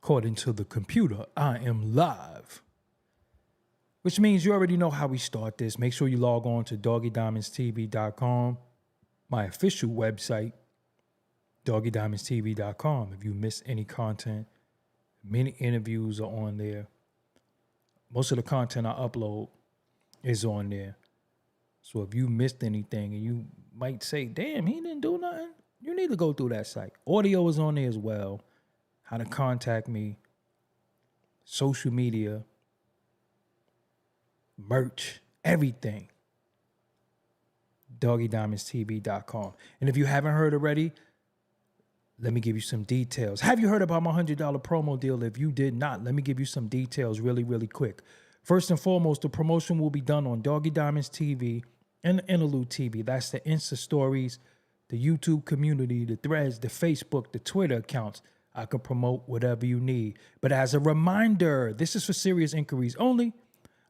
According to the computer, I am live. Which means you already know how we start this. Make sure you log on to doggiediamondstv.com, my official website, doggiediamondstv.com. If you miss any content, many interviews are on there. Most of the content I upload is on there. So if you missed anything and you might say, damn, he didn't do nothing, you need to go through that site. Audio is on there as well. How to contact me, social media, merch, everything. doggiediamondstv.com. And if you haven't heard already, let me give you some details. Have you heard about my $100 promo deal? If you did not, let me give you some details really, really quick. First and foremost, the promotion will be done on Doggie Diamonds TV and Interlude TV. That's the Insta stories, the YouTube community, the threads, the Facebook, the Twitter accounts. I can promote whatever you need. But as a reminder, this is for serious inquiries only.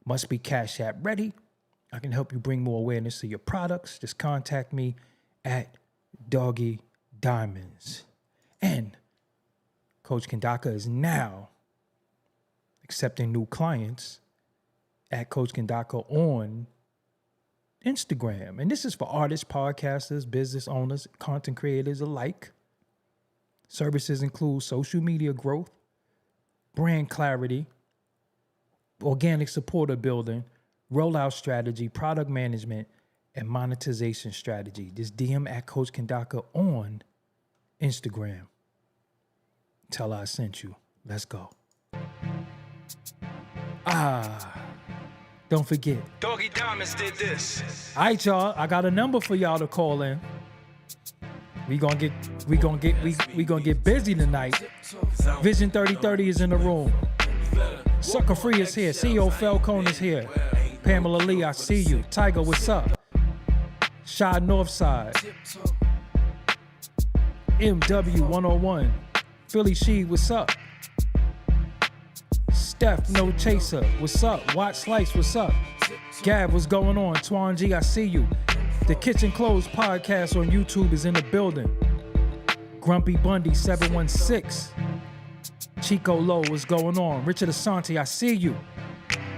Must be Cash App ready. I can help you bring more awareness to your products. Just contact me at Doggie Diamonds. And Coach Kendaka is now accepting new clients at Coach Kendaka on Instagram. And this is for artists, podcasters, business owners, content creators alike. Services include social media growth, brand clarity, organic supporter building, rollout strategy, product management, and monetization strategy. Just DM at Coach Kendaka on Instagram. Tell her I sent you. Let's go. Don't forget. Doggie Diamonds did this. All right, y'all. I got a number for y'all to call in. We gonna get busy tonight. Vision 3030 is in the room. Sucker Free is here. CEO Falcone is here. Pamela Lee, I see you. Tiger, what's up? Shy Northside. MW 101. Philly She, what's up? Steph, No Chaser, what's up? Watch Slice, what's up? Gav, what's going on? Twan G, I see you. The Kitchen Clothes podcast on YouTube is in the building. Grumpy Bundy 716. Chico Low, what's going on? Richard Asante, I see you.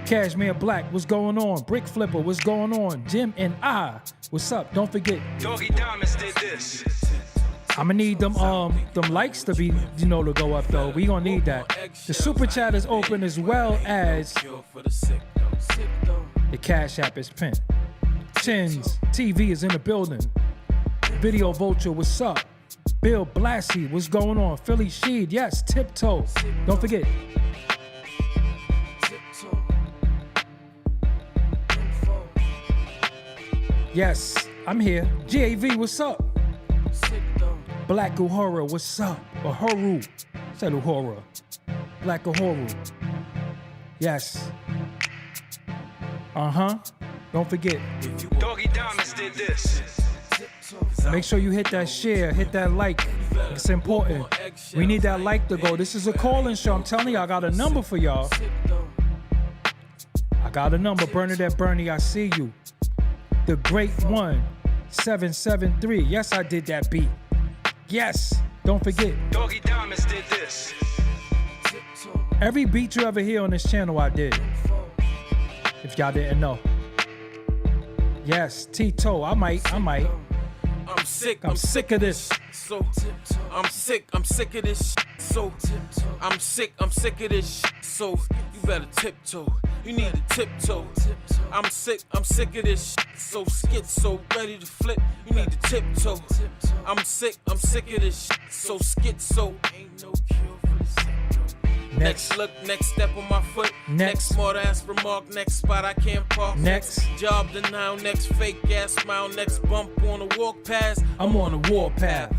Cashmere Black, what's going on? Brick Flipper, what's going on? Jim and I, what's up? Don't forget. Doggie Diamonds did this. I'ma need them likes to be, to go up though. We gonna need that. The super chat is open as well as the Cash App is pinned. Chins TV is in the building. Video Vulture, what's up? Bill Blassie, what's going on? Philly Sheed, yes. Tiptoe, don't forget. Yes, I'm here. GAV, what's up? Black Uhura, what's up? Uhuru, said Uhura. Black Uhuru. Yes. Don't forget. Doggie Diamonds did this. Make sure you hit that share, hit that like. It's important. We need that like to go. This is a call-in show. I'm telling you, I got a number for y'all. I got a number. Bernadette Bernie, I see you. The Great One, 773. Yes, I did that beat. Yes, don't forget. Doggie Diamonds did this. Every beat you ever hear on this channel, I did. If y'all didn't know. Yes, Tito, I might. I'm sick of this. So I'm sick of this. So I'm sick of this. So you better tiptoe. You need to tiptoe. I'm sick of this. So schizo, ready to flip. You need to tiptoe. I'm sick of this. So schizo. Ain't no cure for the sick. Next look, next step on my foot. Next smart ass remark, next spot I can't park. Next job denial, next fake ass smile, next bump on the walk past. I'm on a warpath.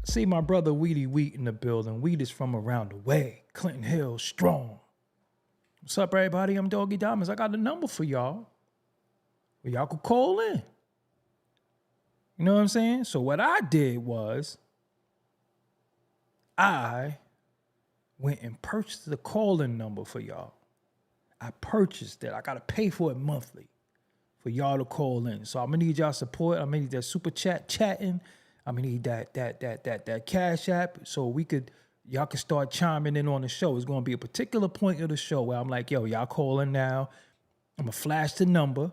See my brother Weedy Wheat in the building. Wheat is from around the way. Clinton Hill, strong. What's up, everybody? I'm Doggie Diamonds. I got a number for y'all. Where y'all could call in. You know what I'm saying? So what I did was I went and purchased the call-in number for y'all. I purchased it. I got to pay for it monthly for y'all to call in. So I'm going to need y'all support. I'm going to need that super chat chatting. I'm gonna need that Cash App so y'all can start chiming in on the show. It's gonna be a particular point of the show where I'm like, yo, y'all calling now. I'm gonna flash the number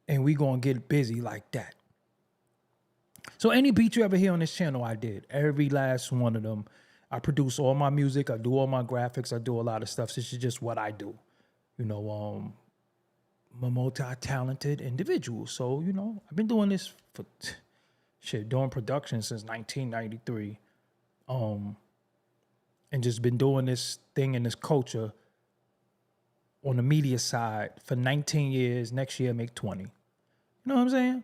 and we gonna get busy like that. So any beat you ever hear on this channel, I did. Every last one of them. I produce all my music. I do all my graphics. I do a lot of stuff. This is just what I do. You know, I'm a multi-talented individual. So, you know, I've been doing this for doing production since 1993. And just been doing this thing in this culture on the media side for 19 years. Next year, make 20. You know what I'm saying?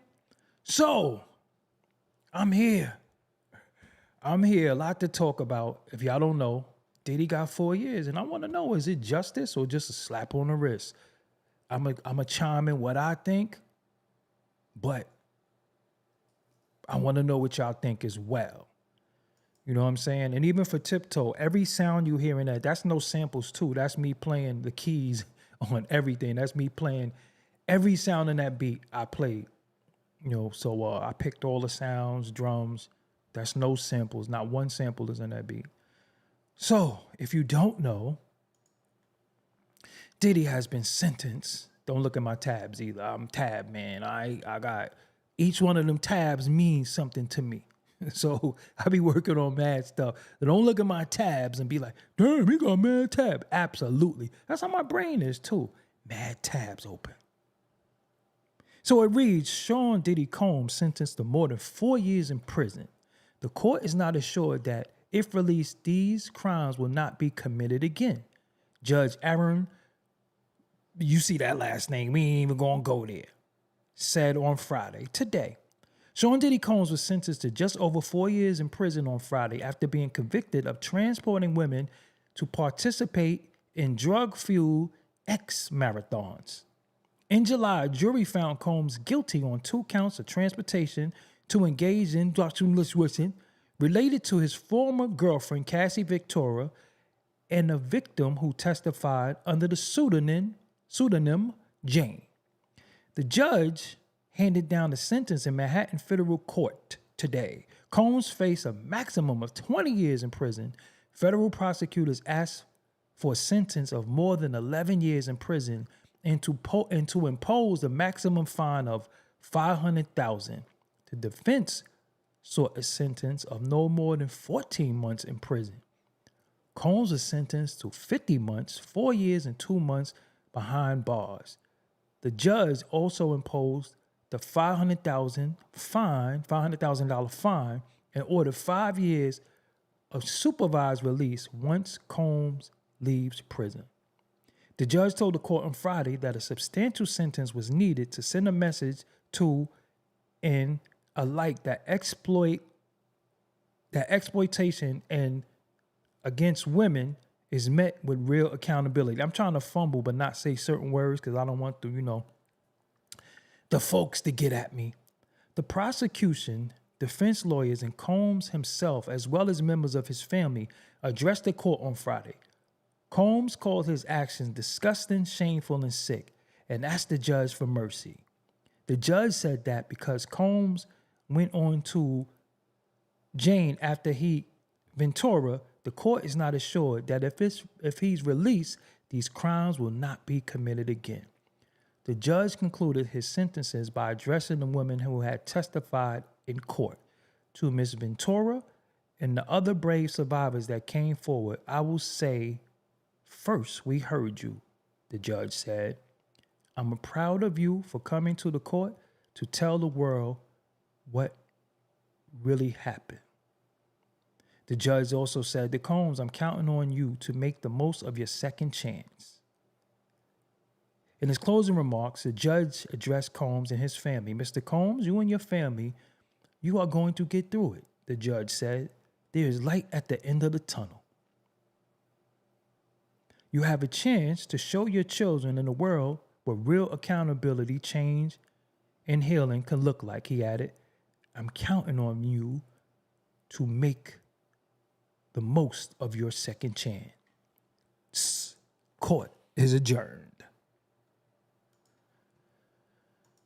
So, I'm here. A lot to talk about. If y'all don't know, Diddy got 4 years. And I want to know, is it justice or just a slap on the wrist? I'm a chime in what I think, but I want to know what y'all think as well. You know what I'm saying? And even for Tiptoe, every sound you hear in that's no samples too. That's me playing the keys on everything. That's me playing every sound in that beat I played. You know, so I picked all the sounds, drums. That's no samples. Not one sample is in that beat. So, if you don't know, Diddy has been sentenced. Don't look at my tabs either. I'm tab man. I got each one of them tabs means something to me. So I be working on mad stuff. Don't look at my tabs and be like, damn, he got mad tab. Absolutely. That's how my brain is too. Mad tabs open. So it reads, Sean Diddy Combs sentenced to more than 4 years in prison. The court is not assured that, if released, these crimes will not be committed again. Judge Aaron, you see that last name, we ain't even gonna go there, said on Friday, today. Sean Diddy Combs was sentenced to just over 4 years in prison on Friday after being convicted of transporting women to participate in drug-fueled X-marathons. In July, a jury found Combs guilty on 2 counts of transportation to engage in related to his former girlfriend, Cassie Victoria, and a victim who testified under the pseudonym Jane. The judge handed down the sentence in Manhattan Federal Court today. Combs faced a maximum of 20 years in prison. Federal prosecutors asked for a sentence of more than 11 years in prison and to impose a maximum fine of $500,000. The defense sought a sentence of no more than 14 months in prison. Combs was sentenced to 50 months, 4 years and 2 months behind bars. The judge also imposed the $500,000 fine and ordered 5 years of supervised release once Combs leaves prison. The judge told the court on Friday that a substantial sentence was needed to send a message to and alike that exploitation and against women is met with real accountability. I'm trying to fumble but not say certain words because I don't want to, the folks to get at me. The prosecution, defense lawyers, and Combs himself, as well as members of his family, addressed the court on Friday. Combs called his actions disgusting, shameful, and sick, and asked the judge for mercy. The judge said that because Combs went on to Jane after Ventura, the court is not assured that if he's released, these crimes will not be committed again. The judge concluded his sentences by addressing the women who had testified in court. To Ms. Ventura and the other brave survivors that came forward, I will say, first, we heard you, the judge said. I'm proud of you for coming to the court to tell the world what really happened. The judge also said to Combs, I'm counting on you to make the most of your second chance. In his closing remarks, the judge addressed Combs and his family. Mr. Combs, you and your family, you are going to get through it, the judge said. There is light at the end of the tunnel. You have a chance to show your children in the world what real accountability, change, and healing can look like, he added. I'm counting on you to make the most of your second chance. Court is adjourned.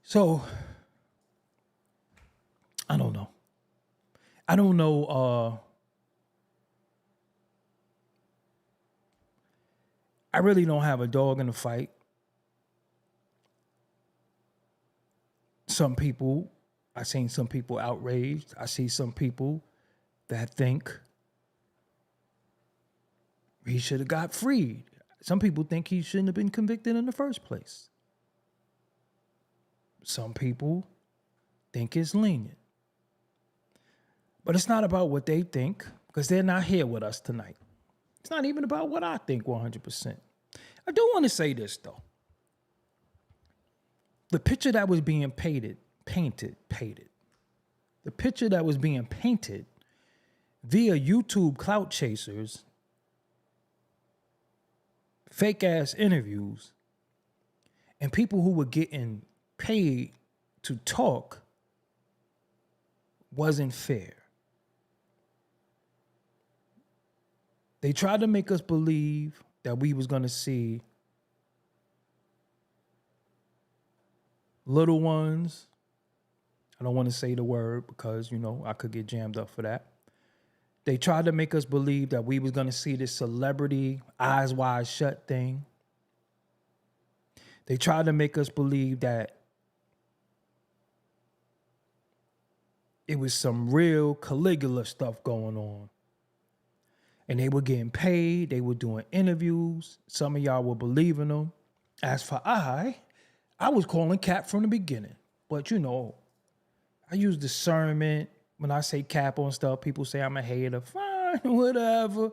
So, I don't know. I don't know. I really don't have a dog in the fight. I seen some people outraged. I see some people that think he should have got freed. Some people think he shouldn't have been convicted in the first place. Some people think it's lenient. But it's not about what they think, because they're not here with us tonight. It's not even about what I think 100%. I do want to say this, though. The picture that was being painted. The picture that was being painted via YouTube clout chasers, fake ass interviews, and people who were getting paid to talk wasn't fair. They tried to make us believe that we was going to see little ones. I don't want to say the word because, I could get jammed up for that. They tried to make us believe that we was going to see this celebrity eyes wide shut thing. They tried to make us believe that it was some real Caligula stuff going on. And they were getting paid. They were doing interviews. Some of y'all were believing them. As for I was calling cap from the beginning. But, I use discernment. When I say cap on stuff, people say I'm a hater. Fine, whatever.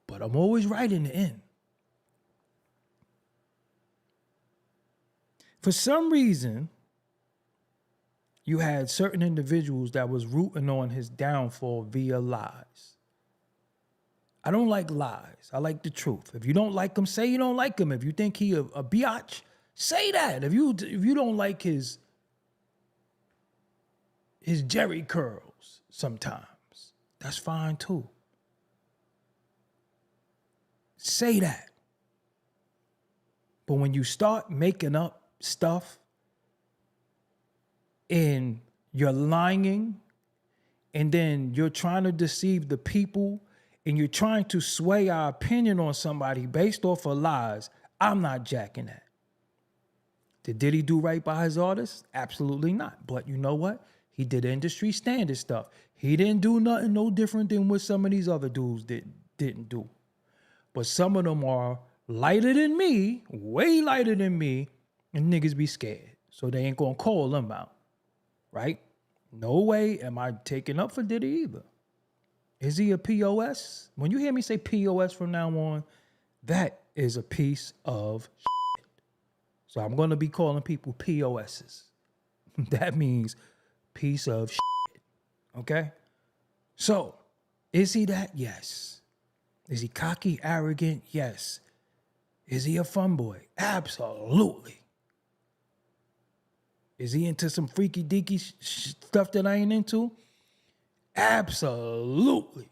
But I'm always right in the end. For some reason, you had certain individuals that was rooting on his downfall via lies. I don't like lies. I like the truth. If you don't like him, say you don't like him. If you think he a biatch, say that. If you don't like his Jerry curls sometimes, that's fine too. Say that. But when you start making up stuff and you're lying and then you're trying to deceive the people and you're trying to sway our opinion on somebody based off of lies, I'm not jacking that. Did Diddy do right by his artists? Absolutely not. But you know what? He did industry standard stuff. He didn't do nothing no different than what some of these other dudes didn't do. But some of them are lighter than me, way lighter than me, and niggas be scared. So they ain't gonna call them out, right? No way am I taking up for Diddy either. Is he a POS? When you hear me say POS from now on, that is a piece of shit. So I'm gonna be calling people POSs. That means piece of shit. Okay? So, is he that? Yes. Is he cocky, arrogant? Yes. Is he a fun boy? Absolutely. Is he into some freaky deaky stuff that I ain't into? Absolutely.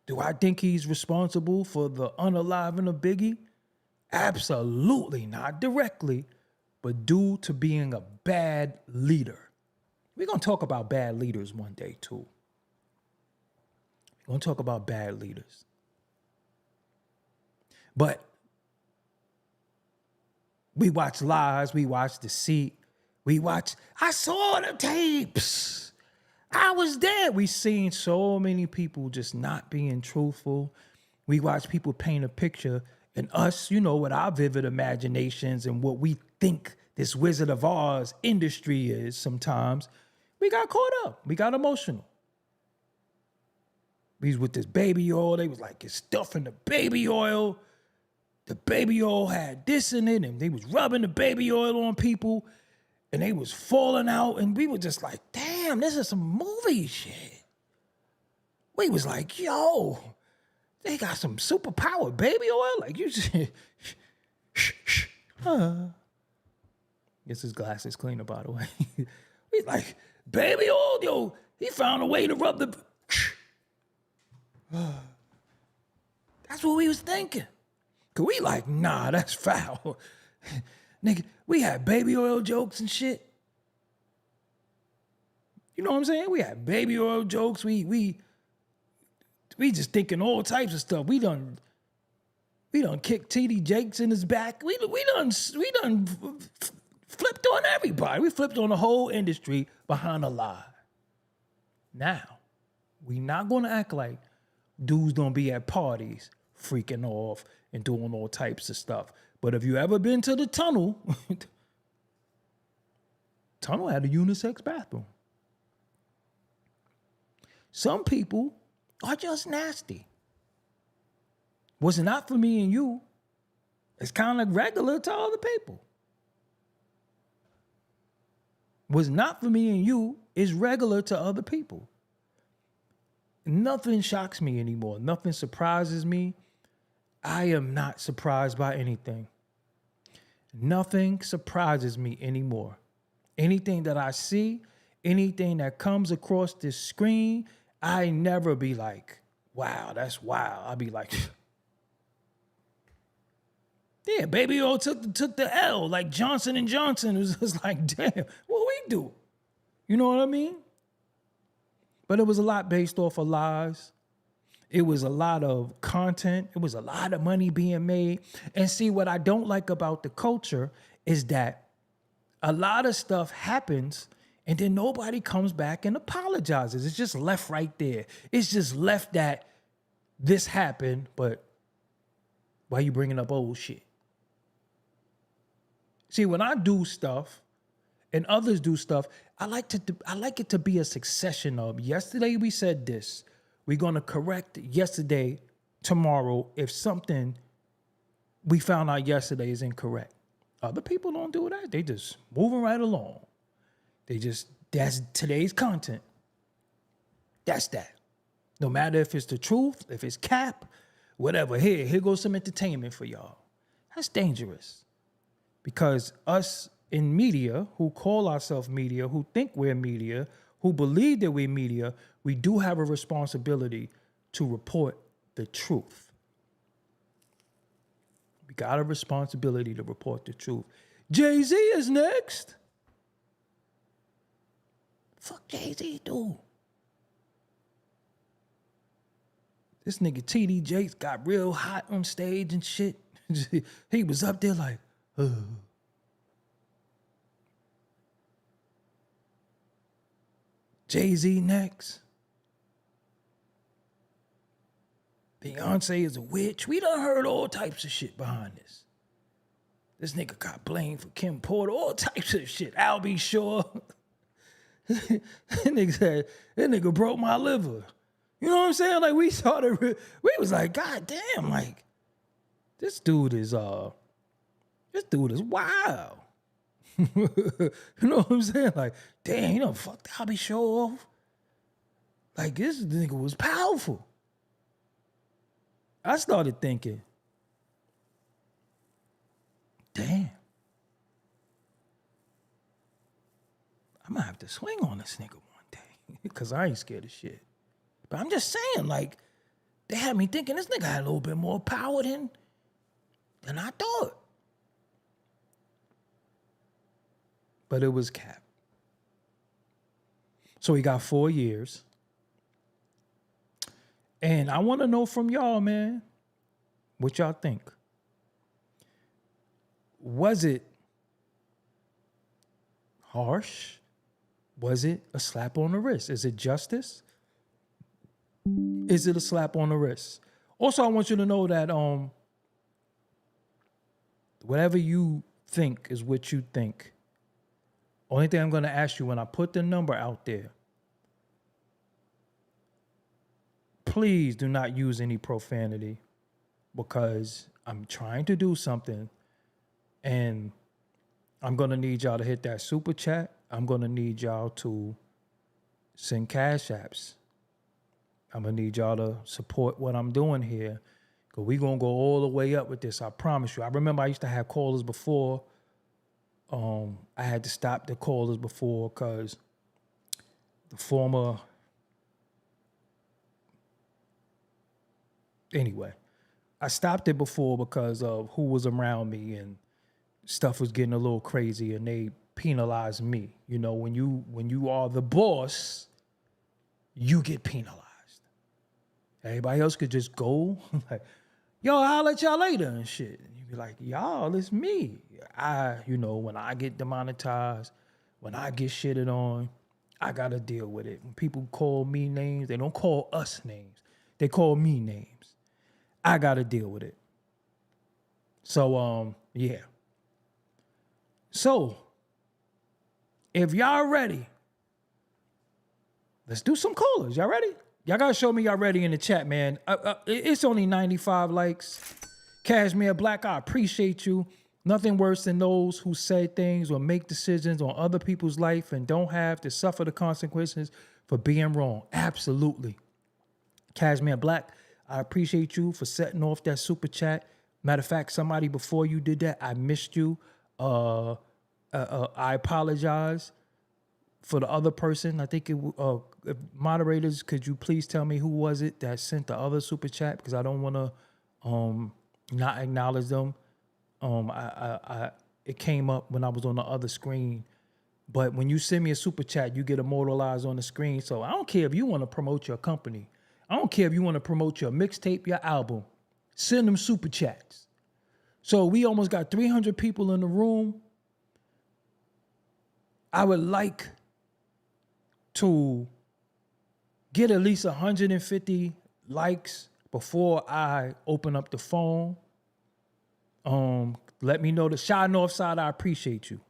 Do I think he's responsible for the unaliving of Biggie? Absolutely, not directly, but due to being a bad leader. We're going to talk about bad leaders one day, too. We're going to talk about bad leaders. But we watch lies, we watch deceit, I saw the tapes. I was there. We seen so many people just not being truthful. We watch people paint a picture, and us, with our vivid imaginations and what we think this Wizard of Oz industry is sometimes, we got caught up. We got emotional. We was with this baby oil. They was like, it's stuff in the baby oil. The baby oil had this in it, and they was rubbing the baby oil on people, and they was falling out, and we were just like, damn, this is some movie shit. We was like, yo, they got some superpower baby oil? Like, you just, Guess his glass is cleaner, by the way. He's like, baby oil, yo, he found a way to rub the... That's what we was thinking. Cause we like, nah, that's foul. Nigga, we had baby oil jokes and shit. You know what I'm saying? We had baby oil jokes. We just thinking all types of stuff. We done kicked T.D. Jakes in his back. We done flipped on everybody. We flipped on the whole industry behind a lie. Now, we not gonna act like dudes don't be at parties freaking off and doing all types of stuff. But if you ever been to the tunnel, tunnel had a unisex bathroom. Some people are just nasty. Was it not for me and you? It's kind of regular to other people. Was not for me and you is regular to other people. Nothing shocks me anymore. Nothing surprises me. I am not surprised by anything. Nothing surprises me anymore. Anything that I see, anything that comes across this screen, I never be like, wow, that's wild. I'll be like, yeah, baby oil took the L. Like Johnson & Johnson was like, damn, what we do? You know what I mean? But it was a lot based off of lies. It was a lot of content. It was a lot of money being made. And see, what I don't like about the culture is that a lot of stuff happens and then nobody comes back and apologizes. It's just left right there. It's just left that this happened, but why you bringing up old shit? See, when I do stuff and others do stuff, I like it to be a succession of, yesterday we said this. We're going to correct yesterday, tomorrow, if something we found out yesterday is incorrect. Other people don't do that. They just moving right along. That's today's content. That's that. No matter if it's the truth, if it's cap, whatever. Here goes some entertainment for y'all. That's dangerous. Because us in media, who call ourselves media, who think we're media, who believe that we're media, we do have a responsibility to report the truth. We got a responsibility to report the truth. Jay-Z is next. Fuck Jay-Z, dude. This nigga T.D. Jakes got real hot on stage and shit. He was up there like, Jay-Z next. Beyonce is a witch. We done heard all types of shit behind this. This nigga got blamed for Kim Porter, all types of shit. Al B. Shore. That nigga said, that nigga broke my liver. You know what I'm saying? Like we was like, God damn, like, this dude is wild. You know what I'm saying? Like, damn, you know, fuck Al B. Shore off. Like, this nigga was powerful. I started thinking, damn, I'm gonna have to swing on this nigga one day because I ain't scared of shit. But I'm just saying, like, they had me thinking this nigga had a little bit more power than I thought. But it was cap. So he got 4 years. And I want to know from y'all, man, what y'all think. Was it harsh? Was it a slap on the wrist? Is it justice? Is it a slap on the wrist? Also, I want you to know that whatever you think is what you think. Only thing I'm going to ask you when I put the number out there, please do not use any profanity because I'm trying to do something and I'm going to need y'all to hit that super chat. I'm going to need y'all to send cash apps. I'm going to need y'all to support what I'm doing here because we're going to go all the way up with this. I promise you. I remember I used to have callers before. I had to stop the callers before because the former... Anyway, I stopped it before because of who was around me and stuff was getting a little crazy and they penalize me. You know, when you are the boss, you get penalized. Everybody else could just go like, yo, I'll let y'all later and shit. And you be like, y'all, it's me. When I get demonetized, when I get shitted on, I gotta deal with it. When people call me names, they don't call us names. They call me names. I gotta deal with it. So, yeah. So, if y'all ready, let's do some callers. Y'all ready? Y'all gotta show me y'all ready in the chat, man. It's only 95 likes. Cashmere Black, I appreciate you. Nothing worse than those who say things or make decisions on other people's life and don't have to suffer the consequences for being wrong. Absolutely. Cashmere Black, I appreciate you for setting off that super chat. Matter of fact, somebody before you did that, I missed you. I apologize for the other person. I think moderators, could you please tell me who was it that sent the other super chat? Because I don't want to not acknowledge them. It came up when I was on the other screen. But when you send me a super chat, you get immortalized on the screen. So I don't care if you want to promote your company. I don't care if you want to promote your mixtape, your album. Send them super chats. So we almost got 300 people in the room. I would like to get at least 150 likes before I open up the phone. Let me know the Shy Northside, I appreciate you.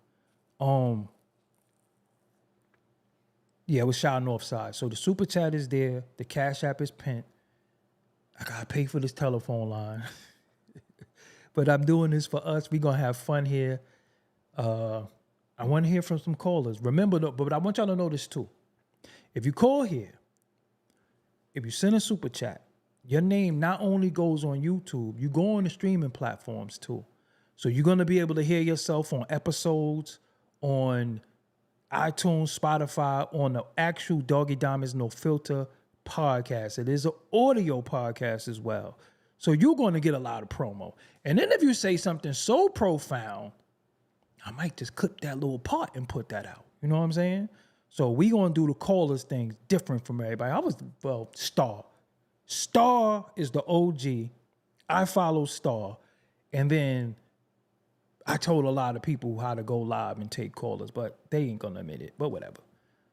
Yeah, it was Shy Northside. So the super chat is there. The Cash App is pinned. I gotta pay for this telephone line. But I'm doing this for us. We're gonna have fun here. I want to hear from some callers. Remember, but I want y'all to know this too. If you call here, if you send a super chat, your name not only goes on YouTube, you go on the streaming platforms too. So you're going to be able to hear yourself on episodes, on iTunes, Spotify, on the actual Doggie Diamonds No Filter podcast. It is an audio podcast as well. So you're going to get a lot of promo. And then if you say something so profound, I might just clip that little part and put that out. You know what I'm saying? So we going to do the callers things different from everybody. Star. Star is the OG. I follow Star. And then I told a lot of people how to go live and take callers, but they ain't going to admit it, but whatever.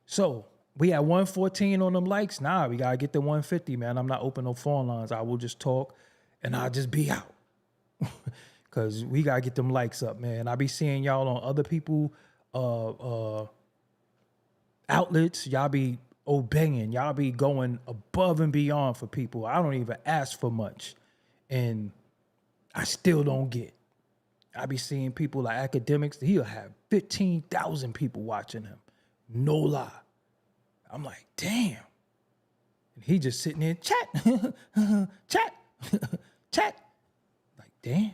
So we at 114 on them likes. Nah, we got to get to 150, man. I'm not open no phone lines. I will just talk and I'll just be out. Because we got to get them likes up, man. I be seeing y'all on other people outlets. Y'all be obeying. Y'all be going above and beyond for people. I don't even ask for much. And I still don't get. I be seeing people like academics. He'll have 15,000 people watching him. No lie. I'm like, damn. And he just sitting there, chat, chat, chat. Like, damn.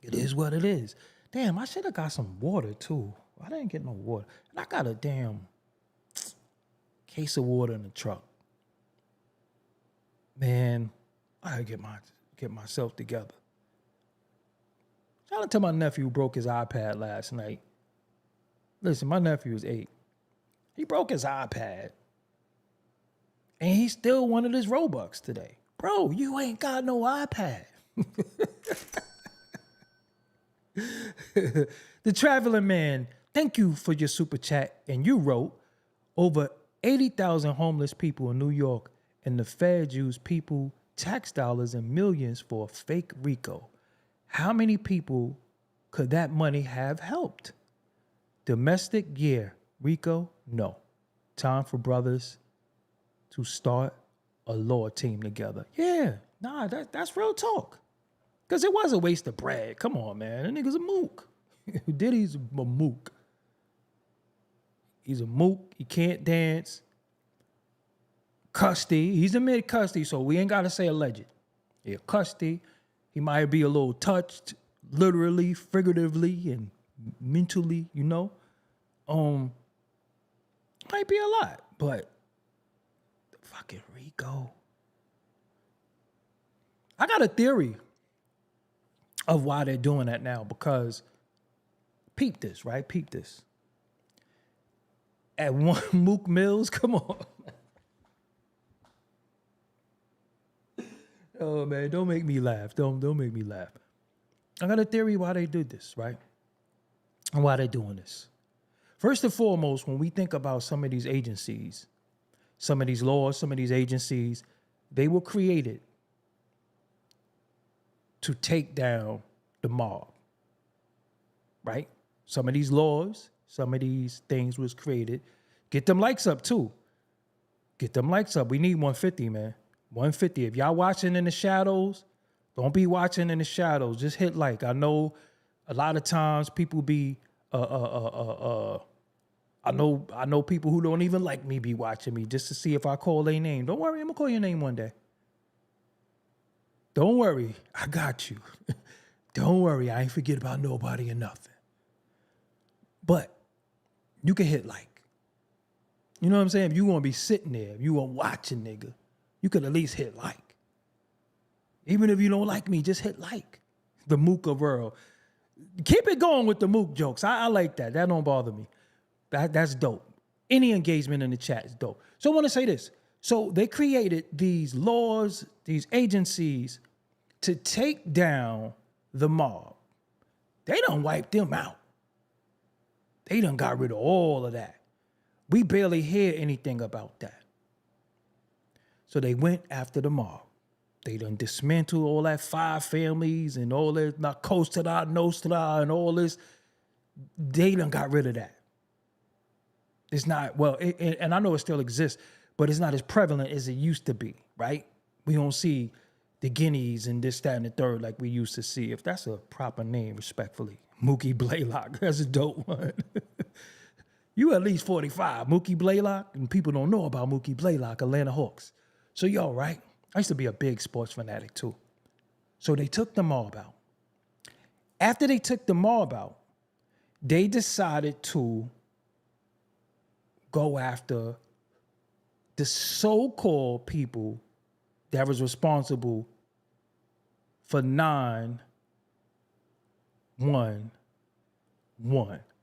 It is what it is. Damn, I should have got some water too. I didn't get no water. And I got a damn case of water in the truck. Man, I gotta get myself together. Shout out to my nephew who broke his iPad last night. Listen, my nephew is 8. He broke his iPad. And he still wanted his Robux today. Bro, you ain't got no iPad. The Traveling Man, thank you for your super chat. And you wrote, over 80,000 homeless people in New York, and the Fed used people tax dollars and millions for a fake RICO. How many people could that money have helped? Domestic, yeah. RICO, no. Time for brothers to start a law team together. Yeah, nah, that's real talk. Because it was a waste of bread. Come on, man. That nigga's a mook. Diddy's a mook. He's a mook. He can't dance. Custy. He's admitted custy, so we ain't got to say alleged. Yeah, custy. He might be a little touched, literally, figuratively, and mentally, you know. Might be a lot, but fucking RICO. I got a theory of why they're doing that now, because Peep this, right? Peep this. At one Mook Mills, come on. Oh man, don't make me laugh. Don't make me laugh. I got a theory why they did this, right? And why they're doing this. First and foremost, when we think about some of these agencies, some of these laws, some of these agencies, they were created to take down the mob, right? Some of these laws, some of these things was created. Get them likes up too. Get them likes up. We need 150, man. 150. If y'all watching in the shadows, don't be watching in the shadows. Just hit like. I know a lot of times people be I know people who don't even like me be watching me just to see if I call their name. Don't worry, I'm gonna call your name one day. Don't worry, I got you. Don't worry, I ain't forget about nobody or nothing. But you can hit like. You know what I'm saying? If you gonna be sitting there, if you gonna watch a nigga, you could at least hit like. Even if you don't like me, just hit like. The Mook of Earl. Keep it going with the Mook jokes. I like that. That don't bother me. That's dope. Any engagement in the chat is dope. So I want to say this. So they created these laws, these agencies to take down the mob. They done wiped them out. They done got rid of all of that. We barely hear anything about that. So they went after the mob. They done dismantled all that 5 families and all that Costa Nostra and all this. They done got rid of that. It's not, well, and I know it still exists, but it's not as prevalent as it used to be, right? We don't see the Guineas and this, that, and the third like we used to see. If that's a proper name, respectfully. Mookie Blaylock, that's a dope one. You at least 45. Mookie Blaylock, and people don't know about Mookie Blaylock, Atlanta Hawks. So yo, right? I used to be a big sports fanatic too. So they took the mob out. After they took the mob out, they decided to go after the so-called people that was responsible for 9/11.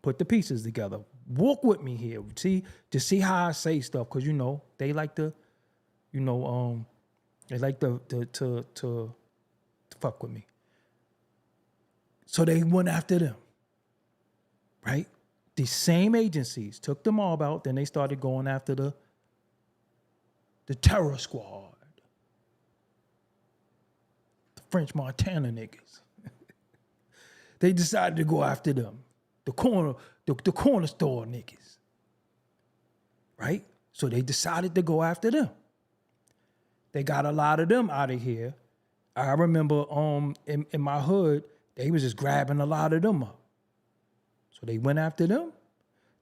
Put the pieces together. Walk with me here. See, to see how I say stuff, because they like to, they like to fuck with me. So they went after them, right? The same agencies took them all out, then they started going after the terror squad, the French Montana niggas. They decided to go after them, the corner store niggas, right? So they decided to go after them. They got a lot of them out of here. I remember in my hood, they was just grabbing a lot of them up. So they went after them.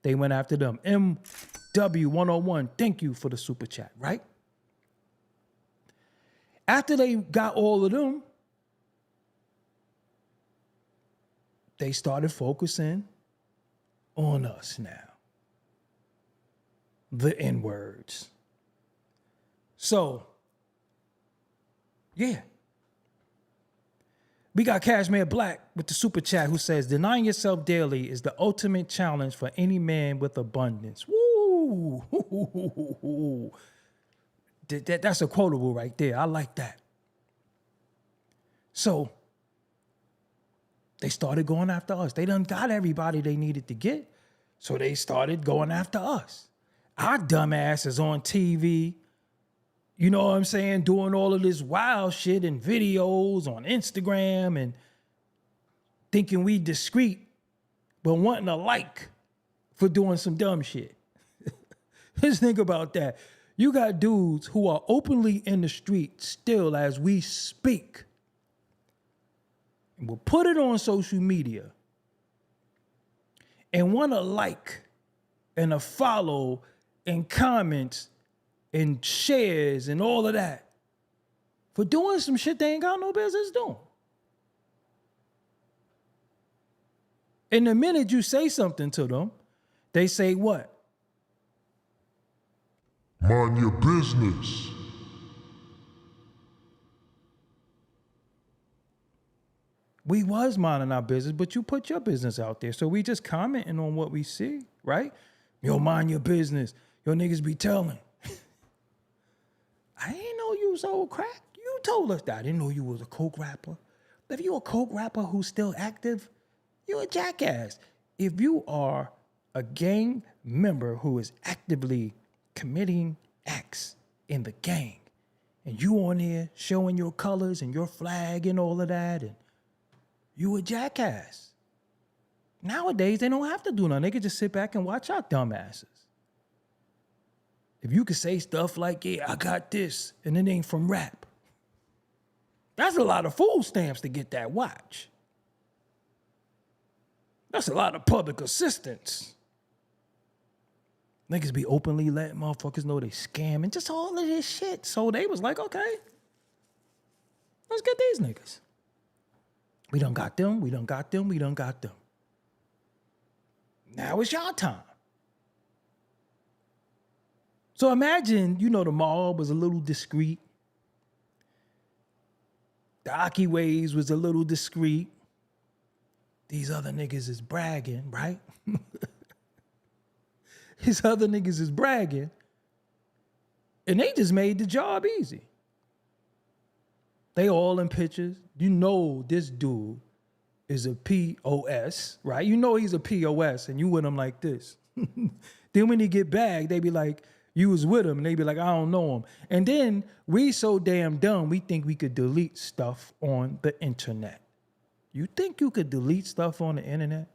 MW101, thank you for the super chat, right? After they got all of them, they started focusing on us now. The N-words. So, yeah. We got Cashmere Black with the super chat who says, denying yourself daily is the ultimate challenge for any man with abundance. Woo! That's a quotable right there. I like that. So, they started going after us. They done got everybody they needed to get. So they started going after us. Our dumbass is on TV, you know what I'm saying, doing all of this wild shit and videos on Instagram and thinking we discreet, but wanting a like for doing some dumb shit. Just think about that. You got dudes who are openly in the street still as we speak and will put it on social media and want a like and a follow and comments and shares and all of that for doing some shit they ain't got no business doing. And the minute you say something to them, they say what? Mind your business. We was minding our business, but you put your business out there. So we just commenting on what we see, right? Yo, mind your business. Yo, niggas be telling. I didn't know you sold crack. You told us that. I didn't know you was a coke rapper. If you a coke rapper who's still active, you a jackass. If you are a gang member who is actively committing acts in the gang, and you on there showing your colors and your flag and all of that, and you a jackass. Nowadays, they don't have to do nothing. They can just sit back and watch our dumbasses. If you could say stuff like, yeah, I got this, and it ain't from rap. That's a lot of food stamps to get that watch. That's a lot of public assistance. Niggas be openly letting motherfuckers know they scamming, just all of this shit. So they was like, okay, let's get these niggas. We done got them, we done got them, we done got them. Now it's y'all time. So imagine, you know, the mob was a little discreet. The Aki waves was a little discreet. These other niggas is bragging, right? These other niggas is bragging. And they just made the job easy. They all in pictures. You know this dude is a POS, right? You know he's a POS, and you with him like this. Then when he get back, they be like, you was with him, and they be like, I don't know him. And then we so damn dumb, we think we could delete stuff on the internet. You think you could delete stuff on the internet?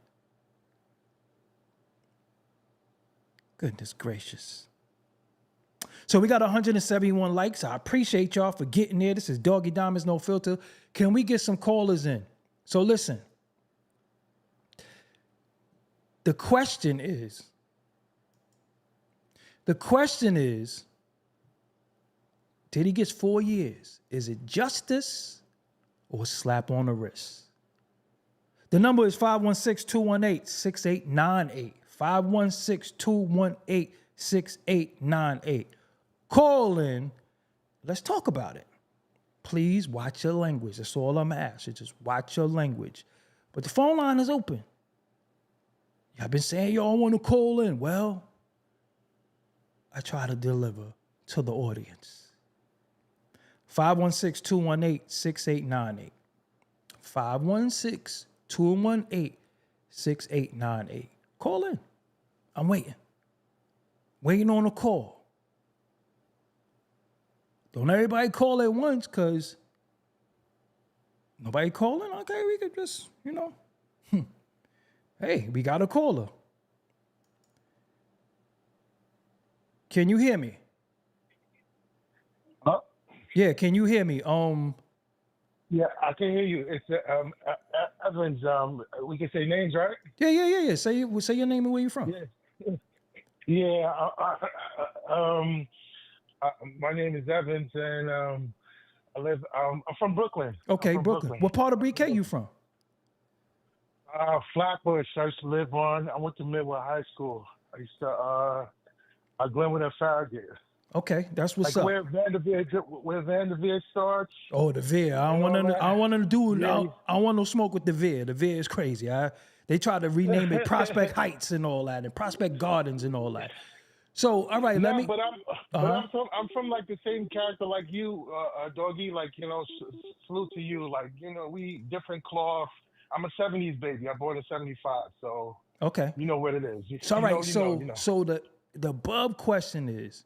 Goodness gracious. So we got 171 likes. I appreciate y'all for getting there. This is Doggie Diamonds No Filter. Can we get some callers in? So listen. The question is, Diddy gets 4 years. Is it justice or a slap on the wrist? The number is 516-218-6898. 516-218-6898. Call in. Let's talk about it. Please watch your language. That's all I'm asking. Just watch your language. But the phone line is open. Y'all been saying y'all want to call in. Well, I try to deliver to the audience. 516-218-6898. 516-218-6898. Call in. I'm waiting. Waiting on a call. Don't everybody call at once, because nobody calling? Okay, we could just, you know. Hey, we got a caller. Can you hear me? Huh? Yeah, can you hear me? Yeah, I can hear you. It's Evans. We can say names, right? Yeah. Say your name and where you from. Yeah. My name is Evans, and I live. I'm from Brooklyn. Okay, Brooklyn. What part of BK you from? Flatbush. I used to live on. I went to Midway High School. I used to Glenwood and Farragut. Okay, that's what's like up. Where Vanderveer starts. Oh, the Veer. I don't want to do. Yeah. I don't want no smoke with the Veer. The Veer is crazy. They tried to rename it Prospect Heights and all that, and Prospect Gardens and all that. So, all right, let me. But I'm from like the same character like you, Doggy. Like, you know, salute to you. Like, you know, we different cloth. I'm a '70s baby. I born in '75, so okay, you know what it is. So, all right, so the bub question is,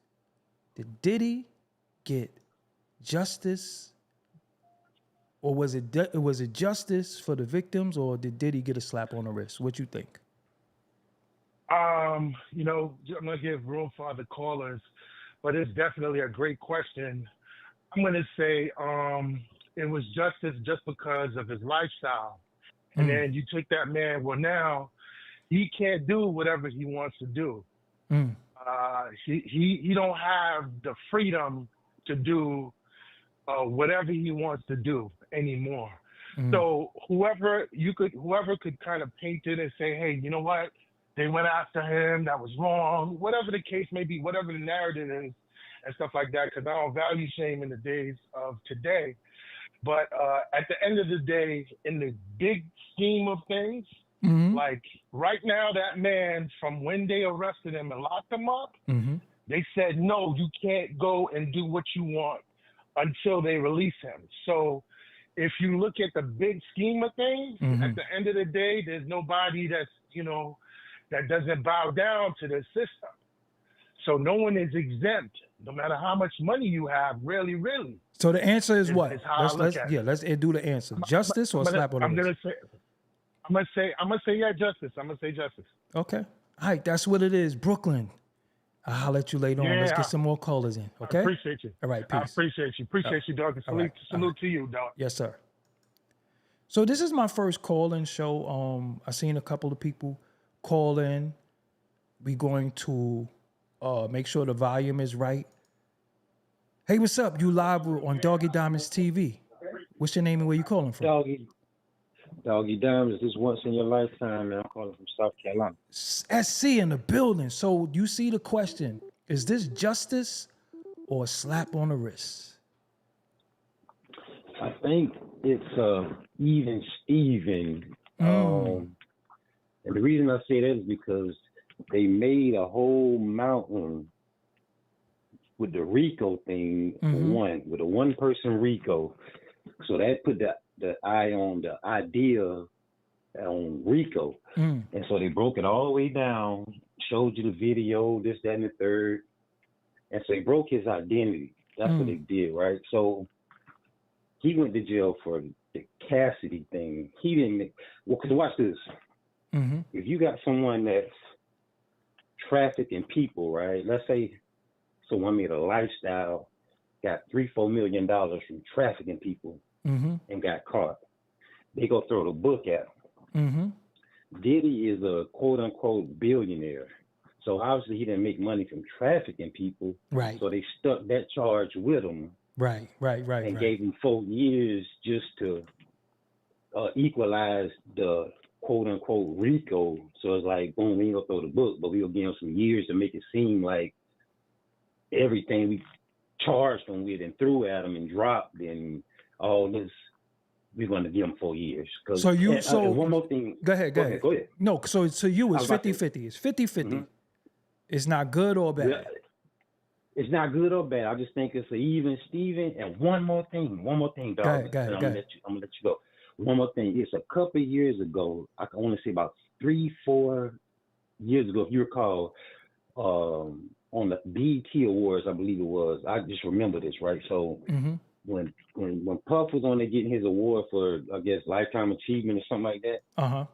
did Diddy get justice, or was it justice for the victims, or did Diddy get a slap on the wrist? What you think? You know, I'm gonna give room for other callers, but it's definitely a great question. I'm gonna say it was justice just because of his lifestyle. And then you take that man, well, now he can't do whatever he wants to do. He don't have the freedom to do whatever he wants to do anymore. So whoever could kind of paint it and say, hey, you know what? They went after him. That was wrong. Whatever the case may be, whatever the narrative is and stuff like that, because I don't value shame in the days of today. But at the end of the day, in the big scheme of things, like right now, that man, from when they arrested him and locked him up, they said, no, you can't go and do what you want until they release him. So if you look at the big scheme of things, at the end of the day, there's nobody that's, that doesn't bow down to the system. So no one is exempt, no matter how much money you have, really. So the answer is what? Is how I look at it. Let's do the answer. Justice or slap on the wrist? I'm gonna say yeah, justice. I'm gonna say justice. Okay. All right, that's what it is. Brooklyn. I'll holler at you later on. Let's get some more callers in. Okay. I appreciate you. All right, peace. I appreciate you. Appreciate you, dog. Salute to you, dog. Yes, sir. So this is my first call-in show. I seen a couple of people call in. We're going to make sure the volume is right. Hey, what's up? You live on Doggie Diamonds TV. What's your name and where you calling from? Doggie Diamonds, this once in your lifetime, man. I'm calling from South Carolina. SC in the building. So you see the question, is this justice or a slap on the wrist? I think it's even Steven. And the reason I say that is because they made a whole mountain with the RICO thing, with a one-person RICO. So that put the eye on the idea on RICO. And so they broke it all the way down, showed you the video, this, that, and the third. And so they broke his identity. That's what they did, right? So he went to jail for the Cassidy thing. He didn't, well, because watch this. If you got someone that's trafficking people, right? Let's say someone made a lifestyle, got $3-4 million from trafficking people and got caught. They go throw the book at him. Diddy is a quote unquote billionaire. So obviously he didn't make money from trafficking people. Right. So they stuck that charge with him. Right. And gave him 4 years just to equalize the quote unquote RICO. So it's like, boom, we ain't gonna throw the book, but we'll give him some years to make it seem like everything we charged him with and threw at him and dropped and all this, we're going to give him 4 years. So one more thing. Go ahead. No, so to you it's 50-50. It's 50-50. It's not good or bad. Yeah, it's not good or bad. I just think it's an even Steven. And one more thing, dog. Go ahead. I'm gonna let you go. One more thing. It's a couple of years ago. I can only say about 3-4 years ago, if you recall, on the BET Awards, I believe it was. I just remember this, right? So when Puff was on there getting his award for, I guess, Lifetime Achievement or something like that,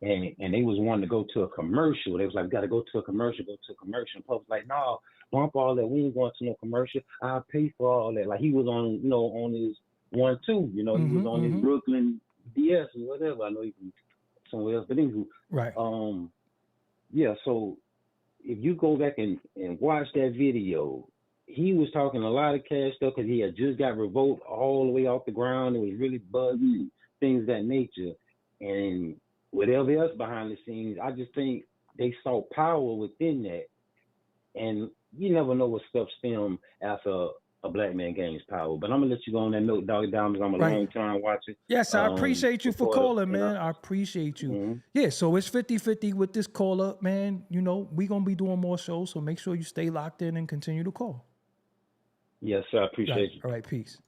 and they was wanting to go to a commercial. They was like, got to go to a commercial. And Puff was like, no, bump all that. We ain't going to no commercial. I'll pay for all that. Like he was on, on his 1-2. He was on his Brooklyn DS or whatever. I know he was somewhere else, but anywho, right. Yeah. So if you go back and watch that video, he was talking a lot of cash stuff because he had just got Revolt all the way off the ground. It was really buzzing, things of that nature. And whatever else behind the scenes, I just think they saw power within that. And you never know what stuff stem after a black man gains power. But I'm going to let you go on that note, Doggie Diamonds. I'm a long time watcher. Yes, I appreciate you for calling, man. I appreciate you. Yeah, so it's 50-50 with this caller, man. We're going to be doing more shows, so make sure you stay locked in and continue to call. Yes, sir. I appreciate you. All right, peace.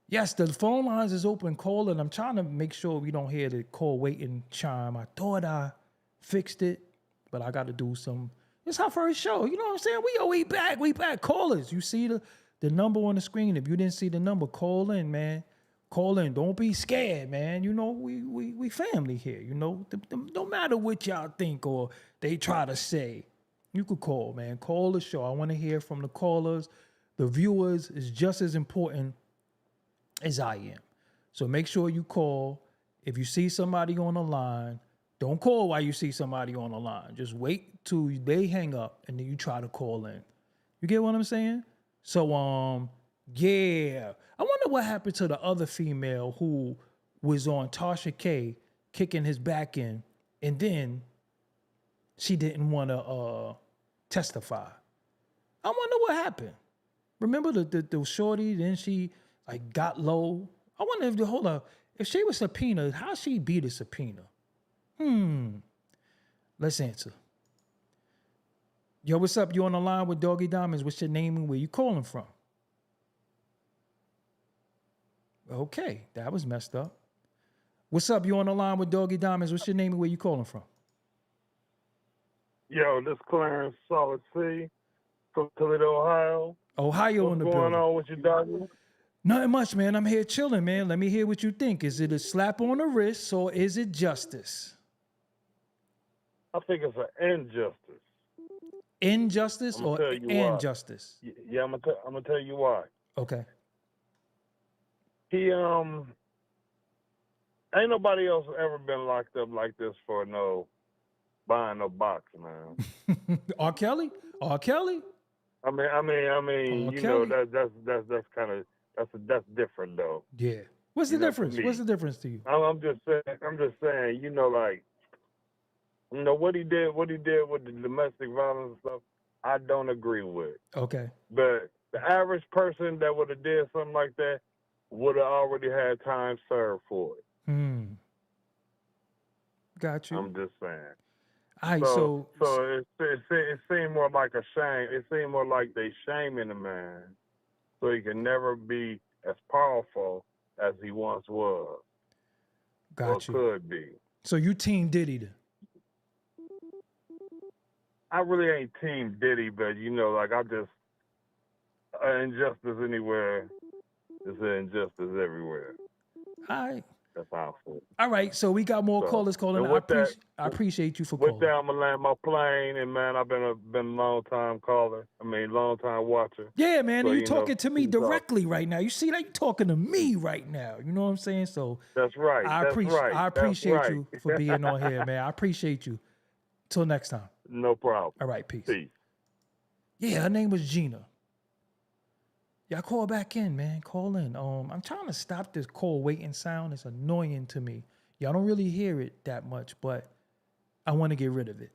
Yes, the phone lines is open. Call, and I'm trying to make sure we don't hear the call waiting chime. I thought I fixed it, but I got to do some. It's our first show. You know what I'm saying? We back. Callers, you see the number on the screen. If you didn't see the number, call in, man. Call in. Don't be scared, man. We family here. No matter what y'all think or they try to say, you could call, man. Call the show. I want to hear from the callers. The viewers is just as important as I am. So make sure you call. If you see somebody on the line, don't call while you see somebody on the line. Just wait till they hang up and then you try to call in. You get what I'm saying? So, yeah. I wonder what happened to the other female who was on Tasha K kicking his back in, and then she didn't want to testify. I wonder what happened. Remember the shorty, then she got low. I wonder if hold up, if she was subpoenaed, how she beat a subpoena? Let's answer. Yo, what's up? You on the line with Doggie Diamonds? What's your name and where you calling from? Okay, that was messed up. What's up? You on the line with Doggie Diamonds? What's your name and where you calling from? Yo, this Clarence Solid C from Toledo, Ohio. Ohio in the What's going building. on with you, Doggie? Nothing much, man. I'm here chilling, man. Let me hear what you think. Is it a slap on the wrist or is it justice? I think it's an injustice. Injustice I'ma or tell you why. injustice? Yeah, I'm gonna tell you why. Okay. He ain't nobody else ever been locked up like this for buying no box, man. R. Kelly? R. Kelly? I mean, you know Kelly? that's kind of that's different though. Yeah. What's the You know, difference? for me. What's the difference to you? I'm just saying, you know, like, you know what he did with the domestic violence and stuff. I don't agree with. Okay. But the average person that would have did something like that would have already had time served for it. Got you. I'm just saying. All right, So it seemed more like a shame. It seemed more like they shaming the man so he can never be as powerful as he once was. got you. Could be. So you team Diddy then? I really ain't team Diddy, but you know, like I just injustice anywhere is an injustice everywhere. All right. That's how I feel. All right, so we got more So, callers calling. and with that- I appreciate you for With calling. that, I'm gonna land my plane, and man, I've been a long time caller. long time watcher. Yeah, man, So, and you you know, talking to me keep up. directly right now. You see that? You talking to me right now. You know what I'm saying? So That's right. I That's appreciate right. you for being on here, man. I appreciate you. Till next time. No problem. All right, peace. Peace. Yeah, her name was Gina. Y'all call back in, man. Call in. I'm trying to stop this call waiting sound. It's annoying to me. Y'all don't really hear it that much, but I want to get rid of it.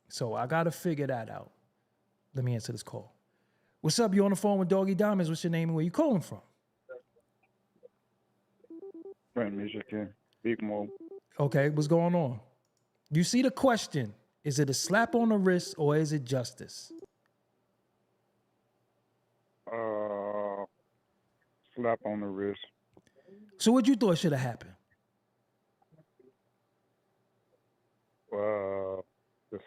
So I gotta figure that out. Let me answer this call. What's up? You on the phone with Doggie Diamonds? What's your name and where you calling from? Flint, Michigan. Big Mo. Okay, what's going on? You see the question. Is it a slap on the wrist or is it justice? Slap on the wrist. So what you thought should have happened? The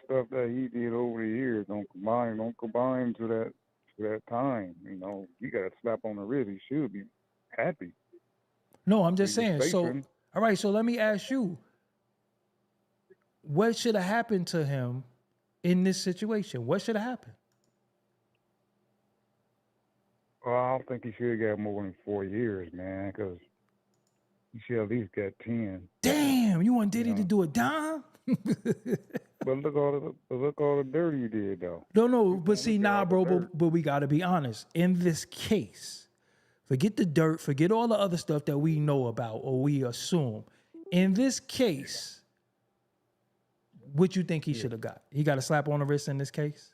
stuff that he did over the years don't combine to that time. You know, you got a slap on the wrist. He should be happy. No, I'm just He was saying. So, facing. all right, so let me ask you. What should have happened to him in this situation? What should have happened? Well, I don't think he should have got more than 4 years, man, because he should at least get 10. Damn, you want Diddy to do a dime? But look all the dirt he did though. No, but see, nah, bro, but we gotta be honest. In this case, forget the dirt, forget all the other stuff that we know about or we assume. In this case, what you think he should have got? He got a slap on the wrist in this case?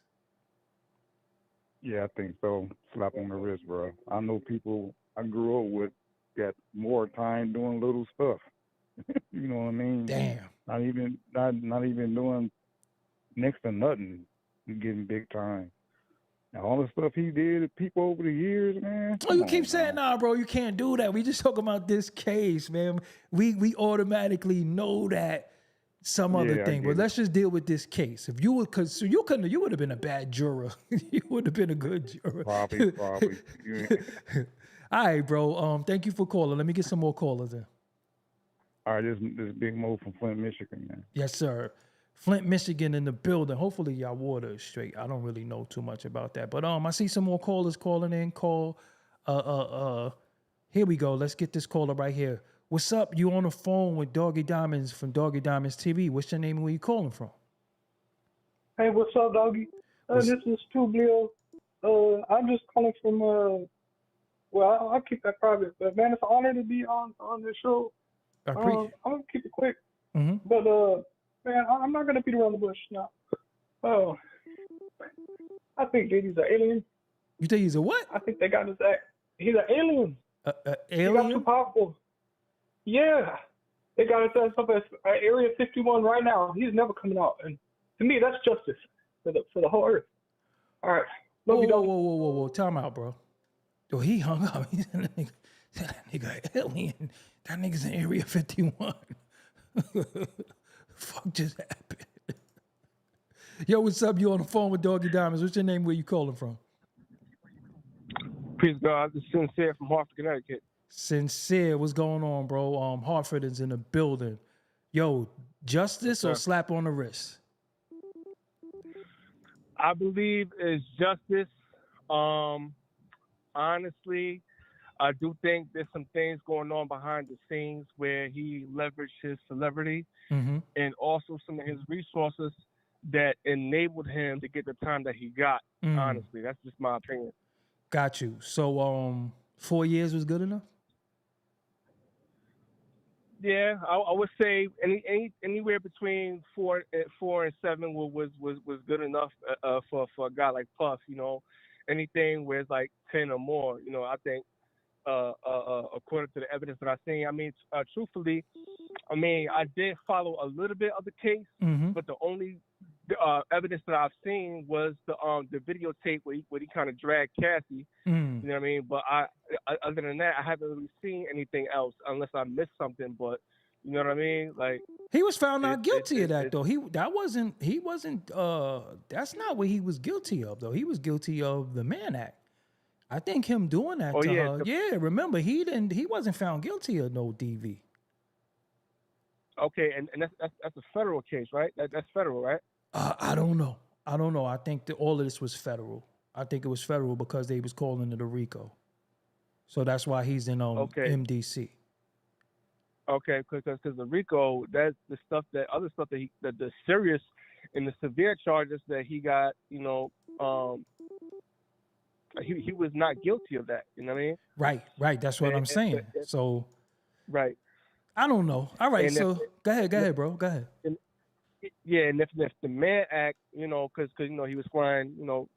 Yeah, I think so. Slap on the wrist, bro. I know people I grew up with got more time doing little stuff. You know what I mean? Damn. Not even doing next to nothing. Getting big time. And all the stuff he did to people over the years, man. Oh, you keep saying, nah, bro, you can't do that. We just talking about this case, man. We automatically know that some other thing, but let's just deal with this case. If you would, because you would have been a bad juror. You would have been a good juror. Probably. Yeah. All right, bro. Thank you for calling. Let me get some more callers in. All right, this Big Mo from Flint, Michigan, man. Yes, sir. Flint, Michigan in the building. Hopefully y'all water is straight. I don't really know too much about that. But I see some more callers calling in. Here we go. Let's get this caller right here. What's up? You on the phone with Doggie Diamonds from Doggie Diamonds TV. What's your name and where you calling from? Hey, what's up, Doggie? This is TOO LENIENT. I'm just calling from well, I'll keep that private. But man, it's an honor to be on this show. I appreciate I'm gonna keep it quick. Mm-hmm. But man, I'm not gonna beat around the bush now. Oh, I think Diddy's an alien. You think he's a what? I think they got his act. He's an alien. He got too Alien? powerful. Yeah. They got his ass up at Area 51 right now. He's never coming out. And to me, that's justice for the whole earth. All right. Love you, doggy. Whoa. Time out, bro. Yo, he hung up. He said that nigga alien. That nigga's in Area 51. Fuck just happened? Yo, what's up? You on the phone with Doggie Diamonds. What's your name? Where you calling from? Peace, God. This is Sincere from Hartford, Connecticut. Sincere, what's going on, bro? Hartford is in the building. Yo, justice or slap on the wrist? I believe it's justice. Honestly, I do think there's some things going on behind the scenes where he leveraged his celebrity and also some of his resources that enabled him to get the time that he got. Honestly, that's just my opinion. Got you. So 4 years was good enough? Yeah, I would say anywhere between 4 and 7 was good enough for a guy like Puff. You know, anything where it's like 10 or more. You know, I think according to the evidence that I've seen, I mean, truthfully, I mean, I did follow a little bit of the case, but the only evidence that I've seen was the videotape where he kind of dragged Cassie. You know what I mean? But other than that, I haven't really seen anything else unless I missed something. But you know what I mean? Like, he was found not guilty of that though. That's not what he was guilty of though. He was guilty of the Mann Act. I think him doing that to her. Yeah, remember he wasn't found guilty of no DV. Okay, and that's a federal case, right? That's federal, right? I don't know. I think that all of this was federal. I think it was federal because they was calling it a RICO. So that's why he's in MDC. Okay, because the RICO, that's the stuff that the serious and the severe charges that he got, you know, he was not guilty of that. You know what I mean? Right. That's what I'm saying. So, right. I don't know. All right. And So go ahead, bro. Go ahead. Yeah, and if the Mann Act, you know, because you know he was flying, you know,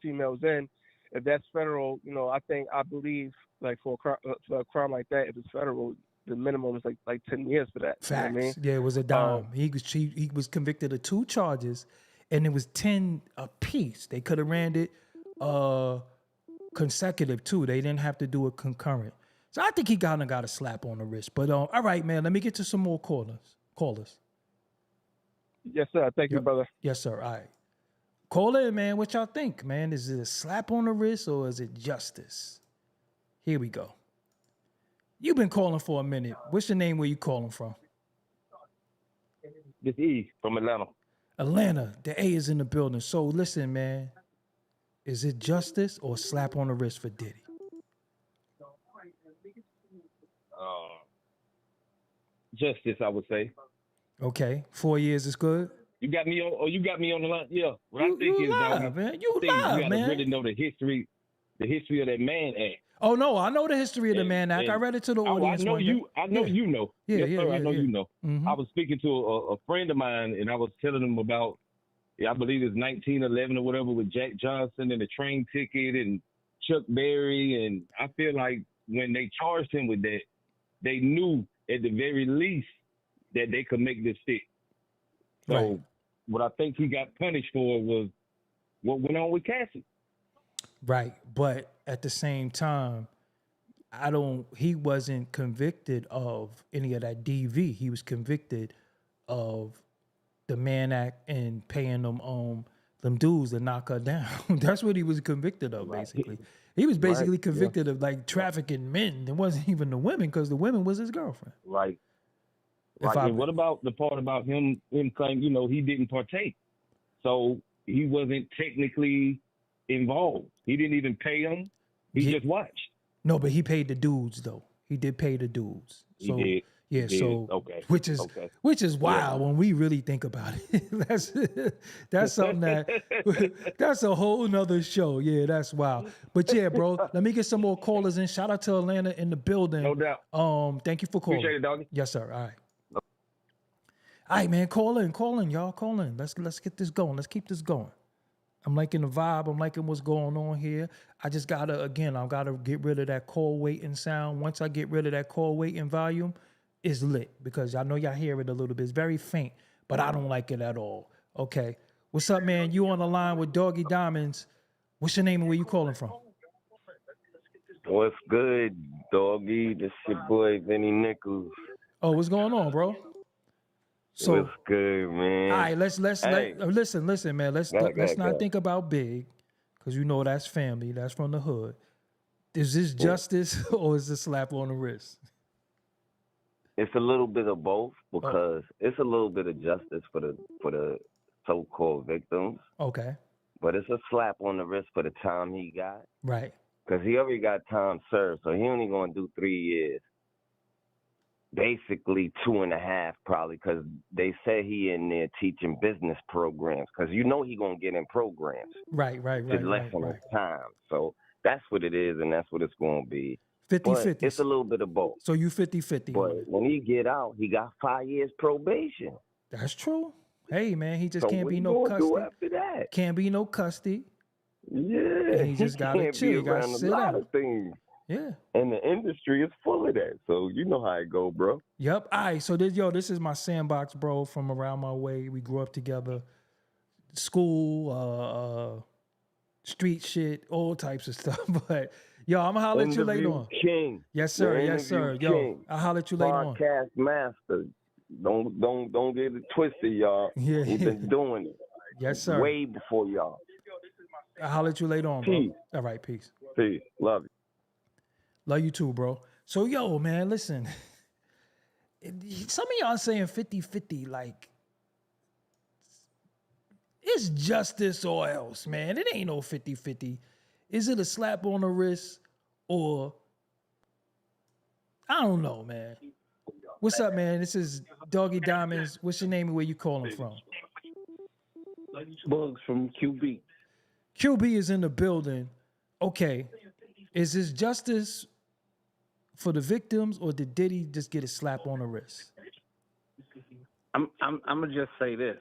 females in. If that's federal, you know, I believe like for a crime like that, if it's federal, the minimum is like 10 years for that. Facts. You know what I mean? Yeah, it was a dime. He was convicted of 2 charges, and it was 10 apiece. They could have ran it consecutive too. They didn't have to do it concurrent. So I think he got a slap on the wrist. But all right, man. Let me get to some more callers. Yes, sir. Thank you, brother. Yes, sir. All right. Call in, man. What y'all think, man? Is it a slap on the wrist or is it justice? Here we go. You've been calling for a minute. What's your name? Where you calling from? This E from Atlanta. Atlanta. The A is in the building. So listen, man. Is it justice or slap on the wrist for Diddy? Justice, I would say. Okay, 4 years is good. You got me on the line. Yeah. What I think is, live, man. You gotta man. really know the history of that Mann Act. Oh no, I know the history of the Mann Act. I read it to the audience. I know you know. Yes, sir. I know you know. Mm-hmm. I was speaking to a friend of mine, and I was telling him about, I believe it's 1911 or whatever, with Jack Johnson and the train ticket and Chuck Berry, and I feel like when they charged him with that, they knew at the very least that they could make this stick. So what I think he got punished for was what went on with Cassie. Right. But at the same time, he wasn't convicted of any of that DV. He was convicted of the Mann Act and paying them dudes to knock her down. That's what he was convicted of, basically. He was basically convicted of like trafficking men. It wasn't even the women, because the women was his girlfriend. Right. And what about the part about him claiming, you know, he didn't partake? So he wasn't technically involved. He didn't even pay them. He just watched. No, but he paid the dudes though. He did pay the dudes. So he did. Yeah, so which is wild when we really think about it. that's something that's a whole nother show. Yeah, that's wild. But yeah, bro, let me get some more callers in. Shout out to Atlanta in the building. No doubt. Thank you for calling. Appreciate it, doggy. Yes, sir. All right. All right, man. Call in, y'all. Call in. Let's get this going. Let's keep this going. I'm liking the vibe. I'm liking what's going on here. I just gotta get rid of that call waiting sound. Once I get rid of that call waiting volume, it's lit because I know y'all hear it a little bit. It's very faint, but I don't like it at all. Okay. What's up, man? You on the line with Doggie Diamonds. What's your name and where you calling from? What's good, doggy? This your boy Vinny Nichols. Oh, what's going on, bro? So what's good, man? all right, let's Hey. listen, man. Let's Go ahead. not think about big, because you know that's family. That's from the hood. Is this justice or is this slap on the wrist? It's a little bit of both because it's a little bit of justice for the so-called victims, Okay, but it's a slap on the wrist for the time he got right. because he already got time served, so he only gonna do 3 years. Basically 2.5 probably because they said he in there teaching business programs because you know he gonna get in programs Right. to lessen his time. So that's what it is and that's what it's gonna be. 50-50. It's a little bit of both. So you 50-50. But when he get out, he got 5 years probation. That's true. Hey, man, he just So can't what be you no gonna do custody. after that? Can't be no custody. Yeah, And he just gotta can't chill. be He gotta around a sit lot out. of things. Yeah. And the industry is full of that. So you know how it go, bro. Yep. All right. So this is my sandbox, bro, from around my way. We grew up together. School, street shit, all types of stuff. But yo, I'm gonna holler at you later Interview on. King. Yes, sir. The Yes, sir. interview Yo, king. I'll holler at you later on. Podcast master. Don't get it twisted, y'all. Yeah. He been doing it. Yes, sir. Way before y'all. I'll holler at you later on, bro. Peace. All right, peace. Peace. Love you. Love you too, bro. So, yo, man, listen. Some of y'all saying 50-50, like, it's justice or else, man. It ain't no 50-50. Is it a slap on the wrist or, I don't know, man. What's up, man? This is Doggie Diamonds. What's your name and where you calling from? Bugs from QB. QB is in the building. Okay. Is this justice for the victims or did Diddy just get a slap on the wrist? I'm gonna just say this.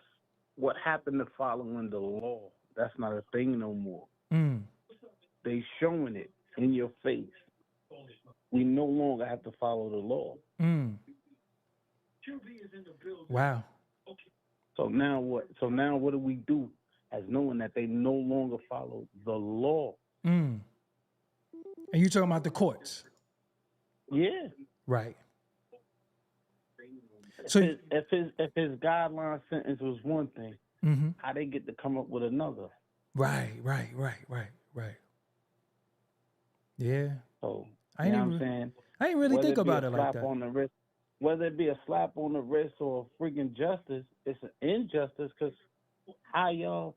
What happened to following the law? That's not a thing no more. They showing it in your face. We no longer have to follow the law. Wow. So now what? So now what do we do as knowing that they no longer follow the law? And you talking about the courts? Yeah. Right. So if his guideline sentence was one thing, how they get to come up with another? Right. Yeah. So I you ain't know what I'm even, saying? I ain't really Whether think it be about a it like slap that. on the wrist, whether it be a slap on the wrist or freaking justice, it's an injustice because how y'all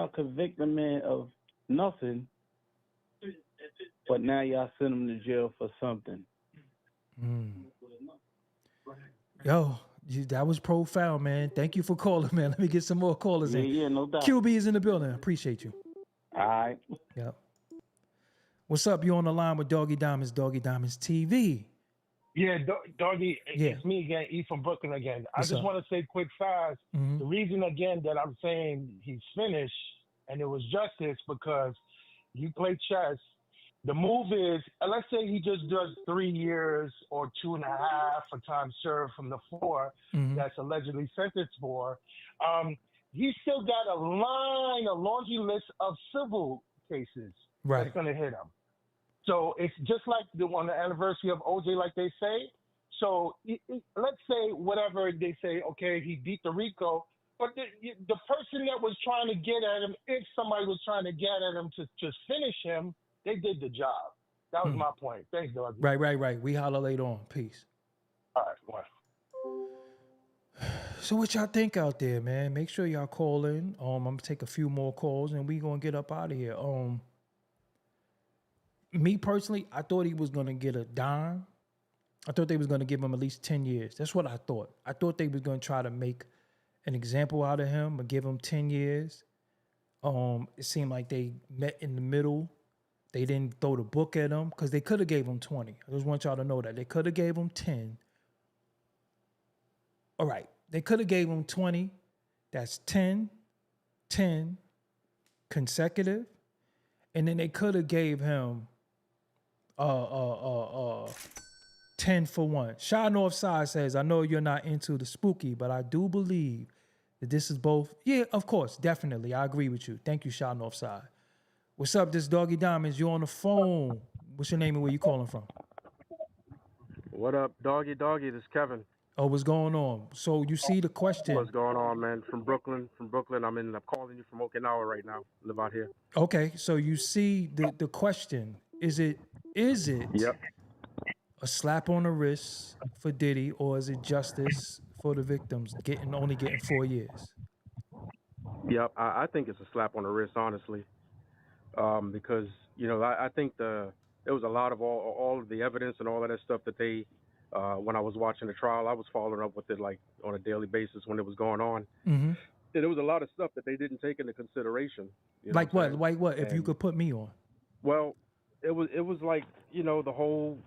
convict a man of nothing, but now y'all send him to jail for something. Yo, that was profound, man. Thank you for calling, man. Let me get some more callers in. Yeah, no doubt. QB is in the building. Appreciate you. All right. Yep. What's up? You on the line with Doggie Diamonds TV. Yeah, Doggy, Yeah. it's me again, E from Brooklyn again. What's I just up? want to say quick fast. The reason again that I'm saying he's finished and it was justice because you play chess. The move is, let's say he just does 3 years or 2.5 for time served from the 4 that's allegedly sentenced for. He's still got a laundry list of civil cases that's going to hit him. So it's just like on the anniversary of OJ, like they say. So let's say whatever they say, okay, he beat the RICO, but the person that was trying to get at him, if somebody was trying to get at him to finish him, they did the job. That was my point. Thanks, Doggy. Right. We holler later on. Peace. All right, bye. So what y'all think out there, man? Make sure y'all call in. I'm gonna take a few more calls and we gonna get up out of here. Me personally, I thought he was gonna get a dime. I thought they was gonna give him at least 10 years. That's what I thought. I thought they was gonna try to make an example out of him and give him 10 years. It seemed like they met in the middle. They didn't throw the book at him because they could have gave him 20. I just want y'all to know that. They could have gave him 10. All right. They could have gave him 20. That's 10, 10, consecutive, and then they could have gave him 10 for 1. Shy Northside says, I know you're not into the spooky, but I do believe that this is both. Yeah, of course, definitely. I agree with you. Thank you, Shy Northside. What's up, this Doggie Diamonds? You on the phone. What's your name and where you calling from? What up, Doggy? This is Kevin. Oh, what's going on? So you see the question. What's going on, man? From Brooklyn. I'm calling you from Okinawa right now. Live out here. Okay, so you see the question. Is it Yep. a slap on the wrist for Diddy, or is it justice for the victims only getting 4 years? Yep. I think it's a slap on the wrist, honestly, because I think there was a lot of all of the evidence and all of that stuff that they. When I was watching the trial, I was following up with it like on a daily basis when it was going on. Mm-hmm. And there was a lot of stuff that they didn't take into consideration. Like what? Like what? If you could put me on. Well, it was like the whole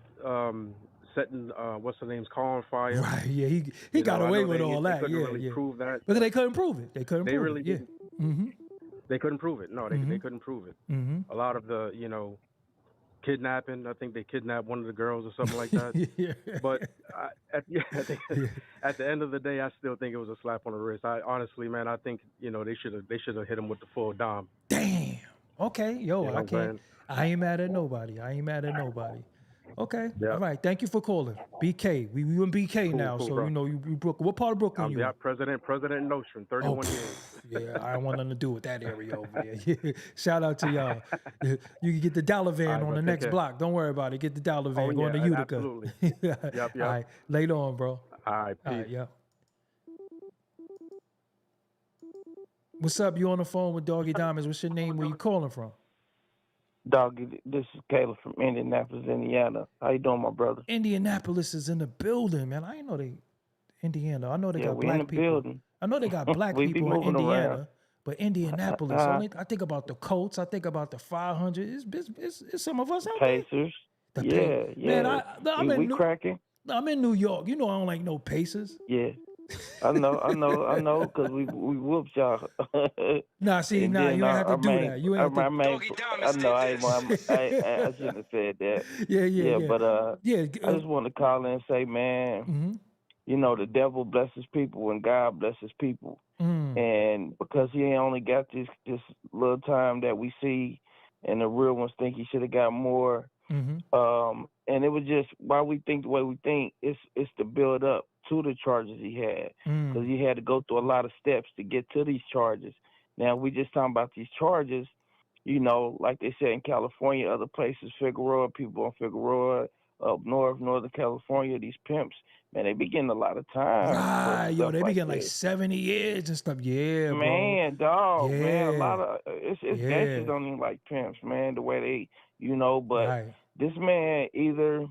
setting what's the name's car on fire. Right. Yeah. He got away with all that. Couldn't Yeah. really Yeah. prove that. But they couldn't prove it. They couldn't. They prove really it. Yeah. didn't. Mm-hmm. They couldn't prove it. No, they couldn't prove it. Mm-hmm. A lot of the kidnapping. I think they kidnapped one of the girls or something like that. Yeah. But at the end of the day, I still think it was a slap on the wrist. Honestly, man, I think they should have hit him with the full dime. Damn. Okay. Yo, You know I what I'm can't. saying? I ain't mad at nobody. Okay. Yeah. All right. Thank you for calling. BK. We in BK Cool, now, cool, so bro. you Brooklyn. What part of Brooklyn you? Yeah, in? President Nostrand, 31 years. Yeah, I don't want nothing to do with that area over there. Yeah. Shout out to y'all. You can get the dollar van All right, on bro, the take next care. block. Don't worry about it. Get the dollar van. Oh, Going yeah, to Utica. absolutely. Yep. All right. Later on, bro. All right, peace. All right, yeah. What's up? You on the phone with Doggie Diamonds? What's your name? Where you calling from? Doggy, this is Caleb from Indianapolis, Indiana. How you doing, my brother? Indianapolis is in the building, man. I ain't know they Indiana. I know they got we in black the people. building. I know they got black We be people in moving Indiana, around. but Indianapolis. I think about the Colts. I think about the 500. It's some of us out there. Pacers. The Yeah, yeah. Man, I'm we in cracking. I'm in New York. You know I don't like no Pacers. Yeah. I know, because we whooped y'all. Nah, see, And nah, then you ain't have to do that. You ain't have to. I know, I shouldn't have said that. Yeah. But yeah. I just want to call in and say, man, the devil blesses people and God blesses people. And because he ain't only got this little time that we see, and the real ones think he should have got more. And it was just why we think the way we think. It's to build up to the charges he had, because he had to go through a lot of steps to get to these charges. Now we just talking about these charges, like they said in California, other places, Figueroa, people on Figueroa, up north, Northern California, these pimps, man, they be getting a lot of time. Right, yo, they be getting like this. 70 years and stuff. Yeah, bro. Man, dog, Yeah. man, a lot of it's Yeah. gangsters don't even like pimps, man. The way they, but Right. this man either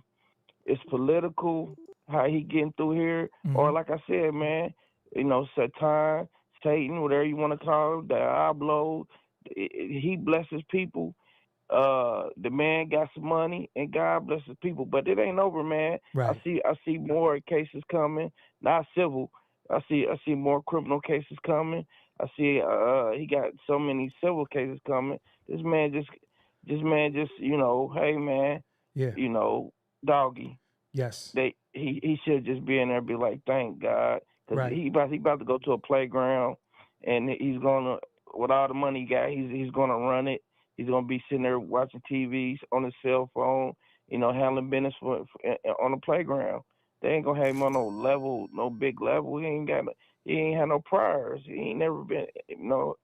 it's political, how he getting through here, or like I said, man, Satan, whatever you want to call him, Diablo, he blesses people. The man got some money, and God blesses people, but it ain't over, man. Right. I see more cases coming, not civil. I see more criminal cases coming. I see he got so many civil cases coming. This man just hey man, yeah, Doggy. Yes. He should just be in there and be like, thank God, because Right. he about to go to a playground, and he's gonna, with all the money he got, he's gonna run it. He's gonna be sitting there watching TVs on his cell phone, handling business on the playground. They ain't gonna have him on no big level. He ain't had no priors. He ain't never been,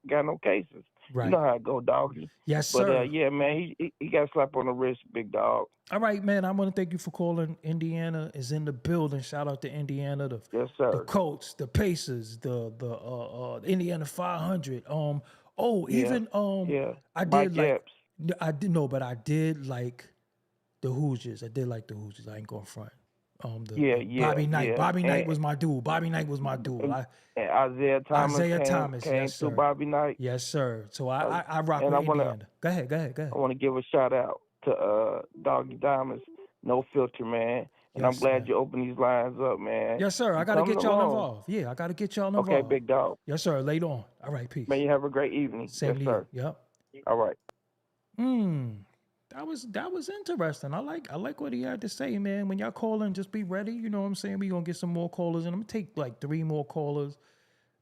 got no cases. Right. You know how it go, Doggy. Yes, But sir. yeah, man, he got a slap on the wrist, big dog. All right, man. I want to thank you for calling. Indiana is in the building. Shout out to Indiana. Yes, sir. The Colts, the Pacers, the Indiana 500. Even yeah. I Mike did like Epps. I did no, but I did like the Hoosiers. I did like the Hoosiers. I ain't going front. Bobby Knight. yeah. Bobby Knight And- was my dude. Bobby Knight was my dude. And Isaiah Thomas came yes, through sir. Bobby Knight. Yes, sir. So I rock and with I wanna- Indiana. Go ahead. I want to give a shout out to Doggie Diamonds No Filter, man. And I'm Yes, glad man. you opened these lines up, man. Yes, sir. I You gotta coming get y'all along. involved. Yeah, I gotta get y'all involved. Okay, big dog. Yes, sir. Later on. All right, peace. Man, you have a great evening. Same yes, to sir. you. Yep. All right. That was interesting. I like what he had to say, man. When y'all call in, just be ready. You know what I'm saying? We gonna get some more callers, and I'm gonna take like 3 more callers.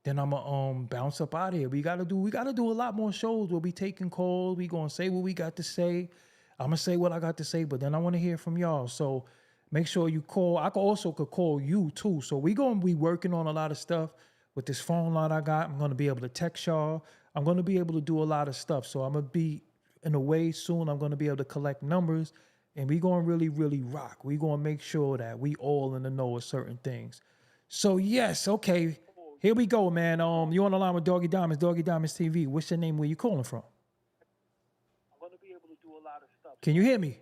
Then I'm gonna bounce up out of here. We gotta do a lot more shows. We'll be taking calls. We gonna say what we got to say. I'm gonna say what I got to say, but then I want to hear from y'all. So make sure you call. I could call you too. So we gonna be working on a lot of stuff with this phone line I got. I'm gonna be able to text y'all. I'm gonna be able to do a lot of stuff. So I'm gonna be in a way soon. I'm gonna be able to collect numbers, and we gonna really, really rock. We gonna make sure that we all in the know of certain things. So yes, okay. Here we go, man. You on the line with Doggie Diamonds, Doggie Diamonds TV. What's your name? Where you calling from? I'm gonna be able to do a lot of stuff. Can you hear me?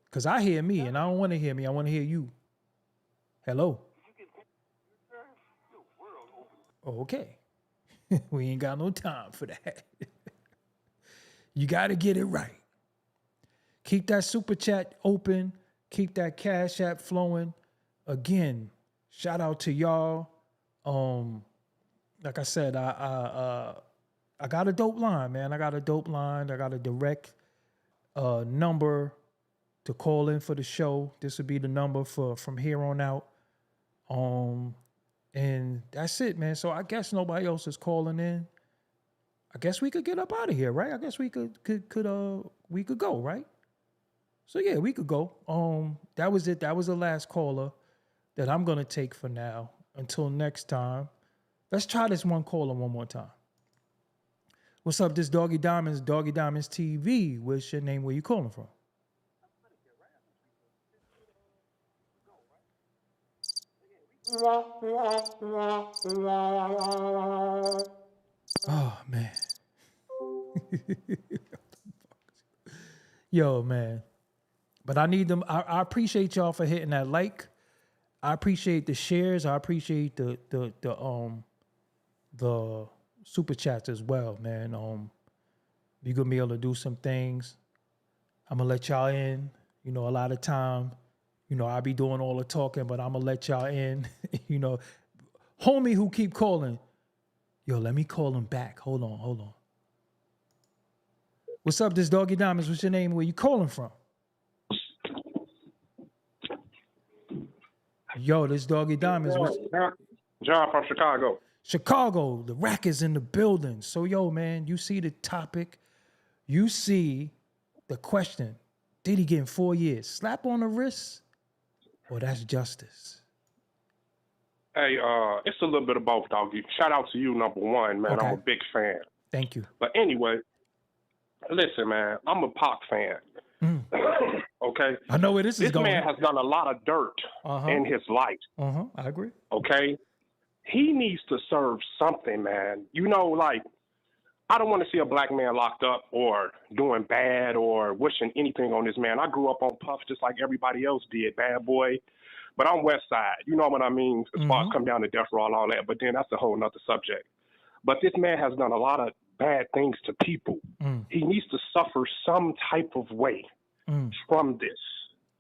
Because I hear me, and I don't want to hear me. I want to hear you. Hello? Okay. We ain't got no time for that. You got to get it right. Keep that super chat open. Keep that Cash App flowing. Again, shout out to y'all. Like I said, I got a dope line, man. I got a dope line. I got a direct number to call in for the show. This would be the number from here on out. And that's it, man. So I guess nobody else is calling in. I guess we could get up out of here, right? I guess we could go, right? So yeah, we could go. That was it. That was the last caller that I'm gonna take for now. Until next time, let's try this one caller one more time. What's up? This Doggie Diamonds TV. What's your name? Where you calling from? Oh man. Yo, man. But I need them. I appreciate y'all for hitting that like. I appreciate the shares. I appreciate the super chats as well, man. You're gonna be able to do some things. I'm gonna let y'all in. You know, a lot of time, you know, I'll be doing all the talking, but I'm gonna let y'all in. You know, homie who keep calling. Yo, let me call him back. Hold on. What's up, this Doggie Diamonds? What's your name? Where you calling from? Yo, this Doggie Diamonds. John from Chicago. Chicago, the rack is in the building. So, yo, man, you see the topic. You see the question. Diddy getting 4 years. Slap on the wrist or that's justice? Hey, it's a little bit of both, doggy. Shout out to you, number one, man. Okay. I'm a big fan. Thank you. But anyway, listen, man, I'm a Pac fan. Okay? I know where this is going. This man has done a lot of dirt in his life. I agree. Okay? He needs to serve something, man. You know, like, I don't want to see a black man locked up or doing bad or wishing anything on this man. I grew up on Puff just like everybody else did, bad boy. But I'm West Side. You know what I mean? As far as come down to death row and all that. But then that's a whole nother subject. But this man has done a lot of bad things to people. He needs to suffer some type of way from this.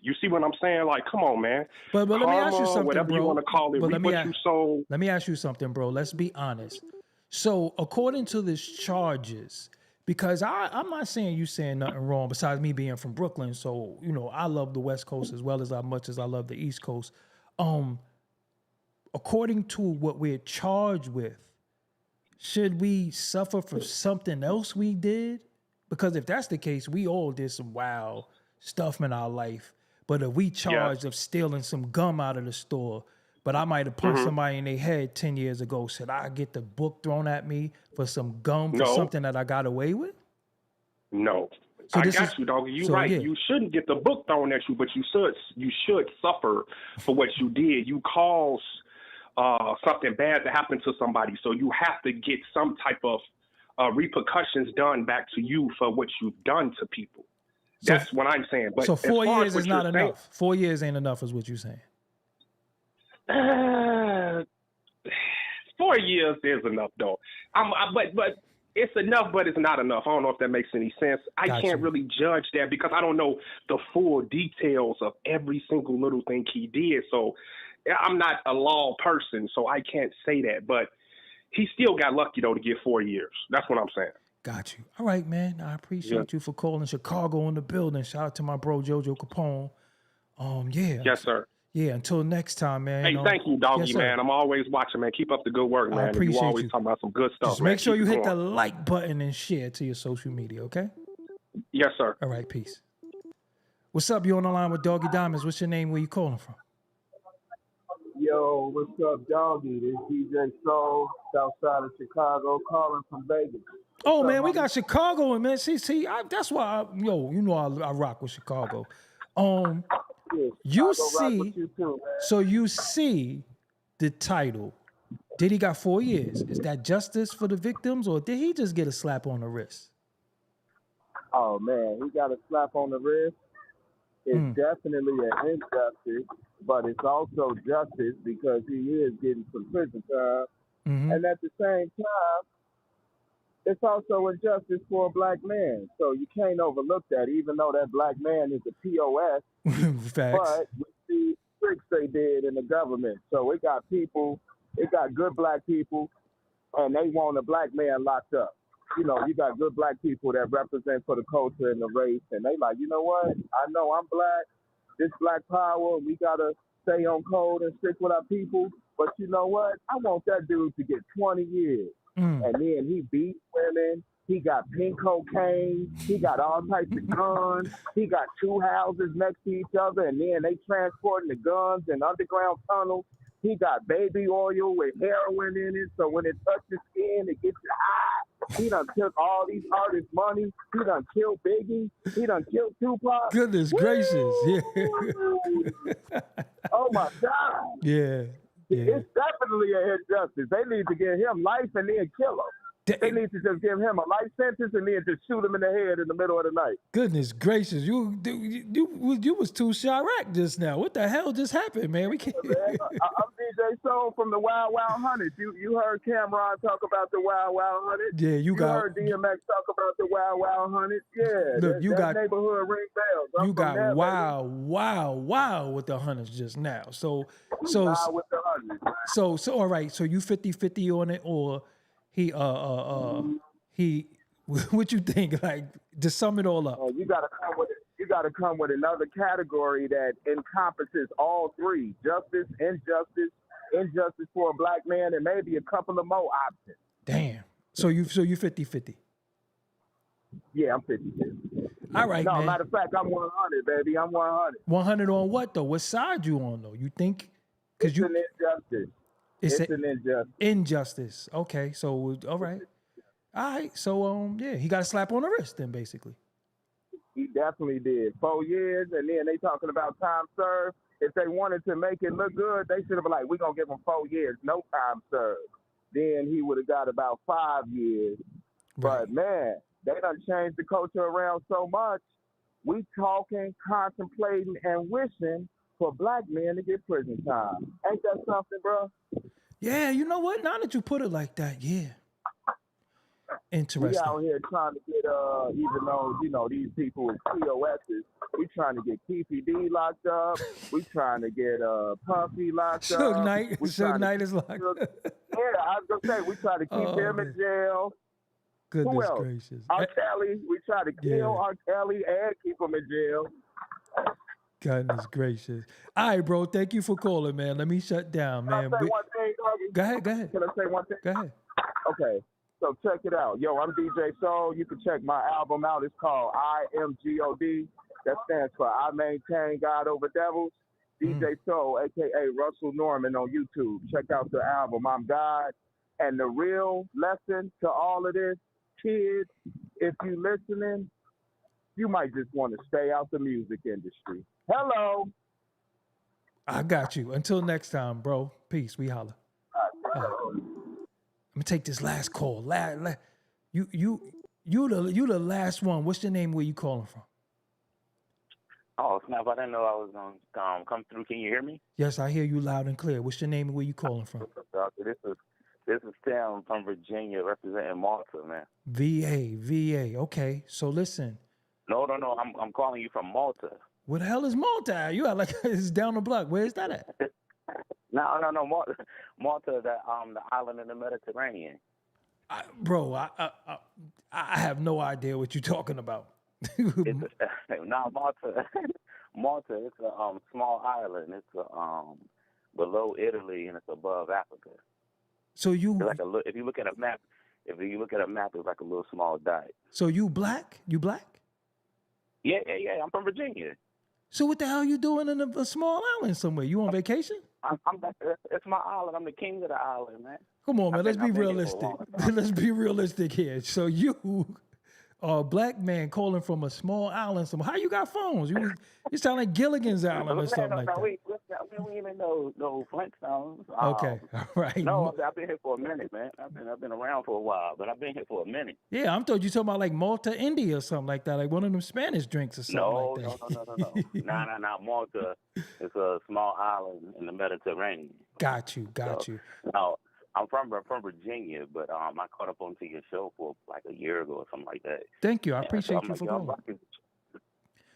You see what I'm saying? Like, come on, man. But let me ask you something, whatever bro. you want to call it, But reap what you sow. Let me ask you something, bro. Let's be honest. So according to this charges, because I'm not saying you saying nothing wrong besides me being from Brooklyn. So, you know, I love the West Coast as well as much as I love the East Coast. According to what we're charged with, should we suffer for something else we did? Because if that's the case, we all did some wild stuff in our life. But if we charged of stealing some gum out of the store, but I might have punched somebody in their head 10 years ago, should I get the book thrown at me for some gum for something that I got away with? No. So I got you, doggy. You're right. Yeah. You shouldn't get the book thrown at you, but you should suffer for what you did. You caused something bad to happen to somebody, so you have to get some type of repercussions done back to you for what you've done to people. That's what I'm saying. But so 4 years is not saying, enough. 4 years ain't enough is what you're saying. 4 years is enough, though. But it's enough, but it's not enough. I don't know if that makes any sense. I can't really judge that because I don't know the full details of every single little thing he did. So I'm not a law person, so I can't say that. But he still got lucky, though, to get 4 years. That's what I'm saying. Got you. All right, man. I appreciate you for calling. Chicago in the building. Shout out to my bro Jojo Capone. Yeah. Yes, sir. Yeah. Until next time, man. Hey, thank you, Doggy, Yes, sir. man. I'm always watching, man. Keep up the good work, man. I appreciate you always you. talking about some good stuff, Just man. make sure Keep you it hit the going. like button and share to your social media, okay? Yes, sir. All right, peace. What's up? You on the line with Doggie Diamonds. What's your name? Where you calling from? Yo, what's up, Doggy? This DJ Soul, south side of Chicago, calling from Vegas. Oh, man, we got Chicago, and man, that's why, I rock with Chicago. You see, so you see the title. Diddy got 4 years. Is that justice for the victims, or did he just get a slap on the wrist? Oh, man, he got a slap on the wrist. It's definitely an injustice, but it's also justice because he is getting some prison time. And at the same time, it's also injustice for a black man. So you can't overlook that, even though that black man is a POS. Facts. But with the tricks they did in the government. So it got good black people, and they want a black man locked up. You know, you got good black people that represent for the culture and the race, and they like, you know what? I know I'm black. This black power, we got to stay on code and stick with our people. But you know what? I want that dude to get 20 years. And then he beat women. He got pink cocaine. He got all types of guns. He got 2 houses next to each other, and then they transporting the guns in underground tunnels. He got baby oil with heroin in it, so when it touches skin, it gets you high. He done took all these artists' money. He done killed Biggie. He done killed Tupac. Goodness gracious. Yeah. Oh, my God. Yeah. It's definitely an injustice. They need to give him life and then kill him. They need to just give him a life sentence and then just shoot him in the head in the middle of the night. Goodness gracious. You was too Chirac just now. What the hell just happened, man? We can't. I'm DJ Soul from the Wild Wild Hundreds. You heard Cameron talk about the Wild Wild Hundreds? Yeah, you heard DMX talk about the Wild Wild Hundreds? Yeah, look, that neighborhood ring bells. I'm You from got there, wow with the hundreds just now. So Wild with the hundreds. So all right. So you 50-50 on it, or he what you think? Like, to sum it all up. Oh, you gotta come with another category that encompasses all three: justice, injustice for a black man, and maybe a couple of more options. Damn. So you 50-50. Yeah, I'm 50-50. All right, no, man. Matter of fact, I'm 100, baby. I'm 100. 100 on what though? What side you on though? You think? It's an injustice. It's an injustice. Injustice. Okay. So all right. All right. So yeah, he got a slap on the wrist then, basically. He definitely did. 4 years, and then they talking about time served. If they wanted to make it look good, they should have been like, we're going to give him 4 years, no time served. Then he would have got about 5 years. Right. But, man, they done changed the culture around so much. We talking, contemplating, and wishing for black men to get prison time. Ain't that something, bro? Yeah, you know what? Now that you put it like that, yeah. Interesting. We out here trying to get, even though, you know, these people is POSs, we trying to get Keefy D locked up. We trying to get Puffy locked up. Suge Knight is locked up. Yeah, I was going to say, we try to keep him in jail. Goodness Who else? gracious. R. Kelly, we try to kill R. Kelly and keep him in jail. Goodness gracious. All right, bro. Thank you for calling, man. Let me shut down, man. Can I say one thing, Doggy? Go ahead. Can I say one thing? Go ahead. Okay. So check it out. Yo, I'm DJ Soul. You can check my album out. It's called I Am God. That stands for I Maintain God Over Devils. DJ Soul, a.k.a. Russell Norman on YouTube. Check out the album, I'm God. And the real lesson to all of this, kids, if you listening, you might just want to stay out the music industry. Hello. I got you. Until next time, bro. Peace. We holla. Let me take this last call. You the last one. What's your name? Where you calling from? Oh snap! I didn't know I was gonna come through. Can you hear me? Yes, I hear you loud and clear. What's your name and where you calling from? This is Tim from Virginia, representing Malta, man. VA. Okay, so listen. No. I'm calling you from Malta. Where the hell is Malta? You are like it's down the block. Where is that at? No. Malta, the island in the Mediterranean. Bro, I have no idea what you're talking about. No, Malta. Malta. It's a small island. It's below Italy and it's above Africa. So you It's like if you look at a map, it's like a little small dot. So you black? You black? Yeah. I'm from Virginia. So what the hell you doing in a small island somewhere? You on vacation? It's my island. I'm the king of the island, man. Come on, man. Let's be I've been here for a realistic. long time. Let's be realistic here. So you are a black man calling from a small island somewhere. How you got phones? You sound like Gilligan's Island or something like that. We ain't no Flintstones. Okay, all right. No, I've been here for a minute, man. I've been around for a while, but I've been here for a minute. Yeah, I'm told you talking about like Malta, India or something like that, like one of them Spanish drinks or something like that. No. No. Malta is a small island in the Mediterranean. Got you. No, I'm from Virginia, but I caught up onto your show for like a year ago or something like that. Thank you. I And appreciate so you I'm for like,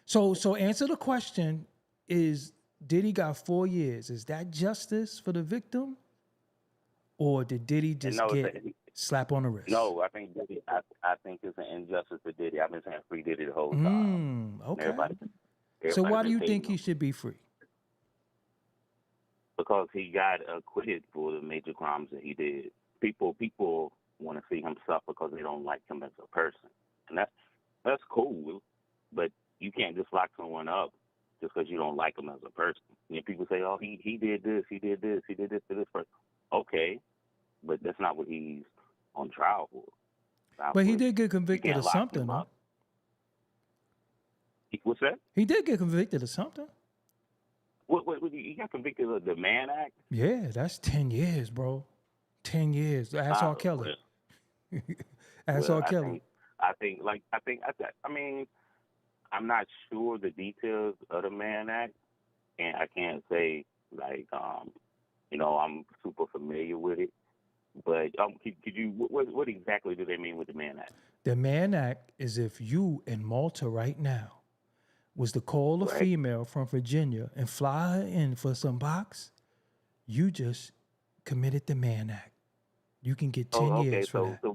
calling. So answer the question: is Diddy got 4 years? Is that justice for the victim, or did Diddy just get slap on the wrist? No, I think Diddy. I think it's an injustice for Diddy. I've been saying free Diddy the whole time. Okay. Everybody So why do been you hating think he him should be free? because he got acquitted for the major crimes that he did. People want to see him suffer because they don't like him as a person, and that's cool. But you can't just lock someone up just because you don't like him as a person. You know, people say, "Oh, he did this, he did this to this person." Okay, but that's not what he's on trial for. But he did get convicted of something, though. What's that? He did get convicted of something. What he got convicted of the Mann Act? Yeah, that's 10 years, bro. 10 years. Ask R. Kelly. Ask R. Kelly. I mean, I'm not sure the details of the Mann Act, and I can't say I'm super familiar with it. But could you? What exactly do they mean with the Mann Act? The Mann Act is if you in Malta right now was to call a female from Virginia and fly her in for some box, you just committed the Mann Act. You can get 10 years for that.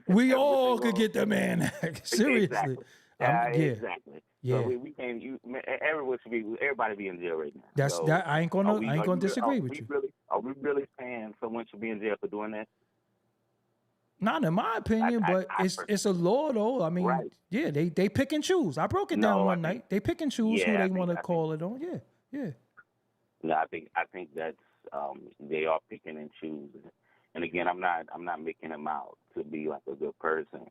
We all could get the Mann Act. Seriously. Exactly. Exactly. Yeah. So we can't. Everybody be in jail right now. That's so that. I ain't gonna disagree with you. Are we really saying someone should be in jail for doing that? Not in my opinion, but it's a law though. I mean, yeah, they pick and choose. I broke it down one night. They pick and choose who they want to call it on. Yeah. No, I think that's they are picking and choosing. And again, I'm not making him out to be like a good person.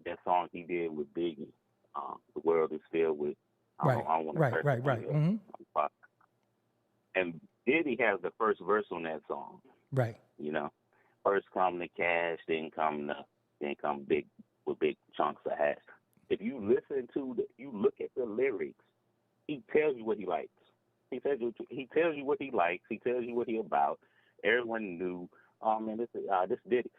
That song he did with Biggie, "The World Is Filled With." Right. Mm-hmm. And Diddy has the first verse on that song. Right. First come the cash, then come big with big chunks of hash. If you look at the lyrics, he tells you what he likes. He tells you what he likes. He tells you what he about. Everyone knew. Oh man, this Diddy.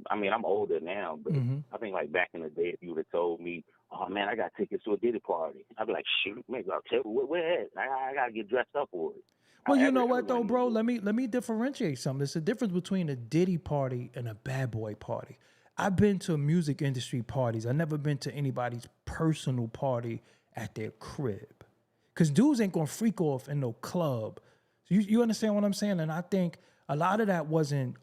I'm older now, but I think like back in the day, if you would have told me, "Oh man, I got tickets to a Diddy party," I'd be like, "Shoot, maybe I'll tell you where at? I gotta get dressed up for it." Well, you know what though, bro? Let me differentiate something. There's a difference between a Diddy party and a bad boy party. I've been to music industry parties. I've never been to anybody's personal party at their crib. Because dudes ain't gonna freak off in no club. So you understand what I'm saying? And I think a lot of that wasn't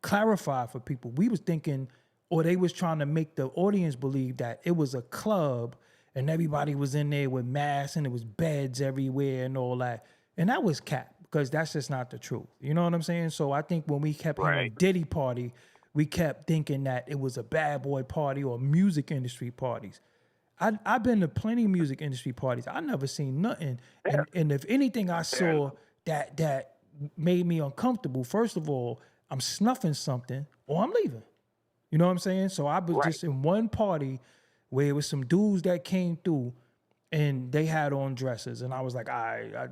clarified for people. We was thinking, or they was trying to make the audience believe that it was a club and everybody was in there with masks and there was beds everywhere and all that. And that was cap, because that's just not the truth. You know what I'm saying? So I think when we kept hearing Diddy party, we kept thinking that it was a bad boy party or music industry parties. I've been to plenty of music industry parties. I never seen nothing. And if anything I saw that made me uncomfortable, first of all, I'm snuffing something or I'm leaving. You know what I'm saying? So I was just in one party where it was some dudes that came through and they had on dresses. And I was like, I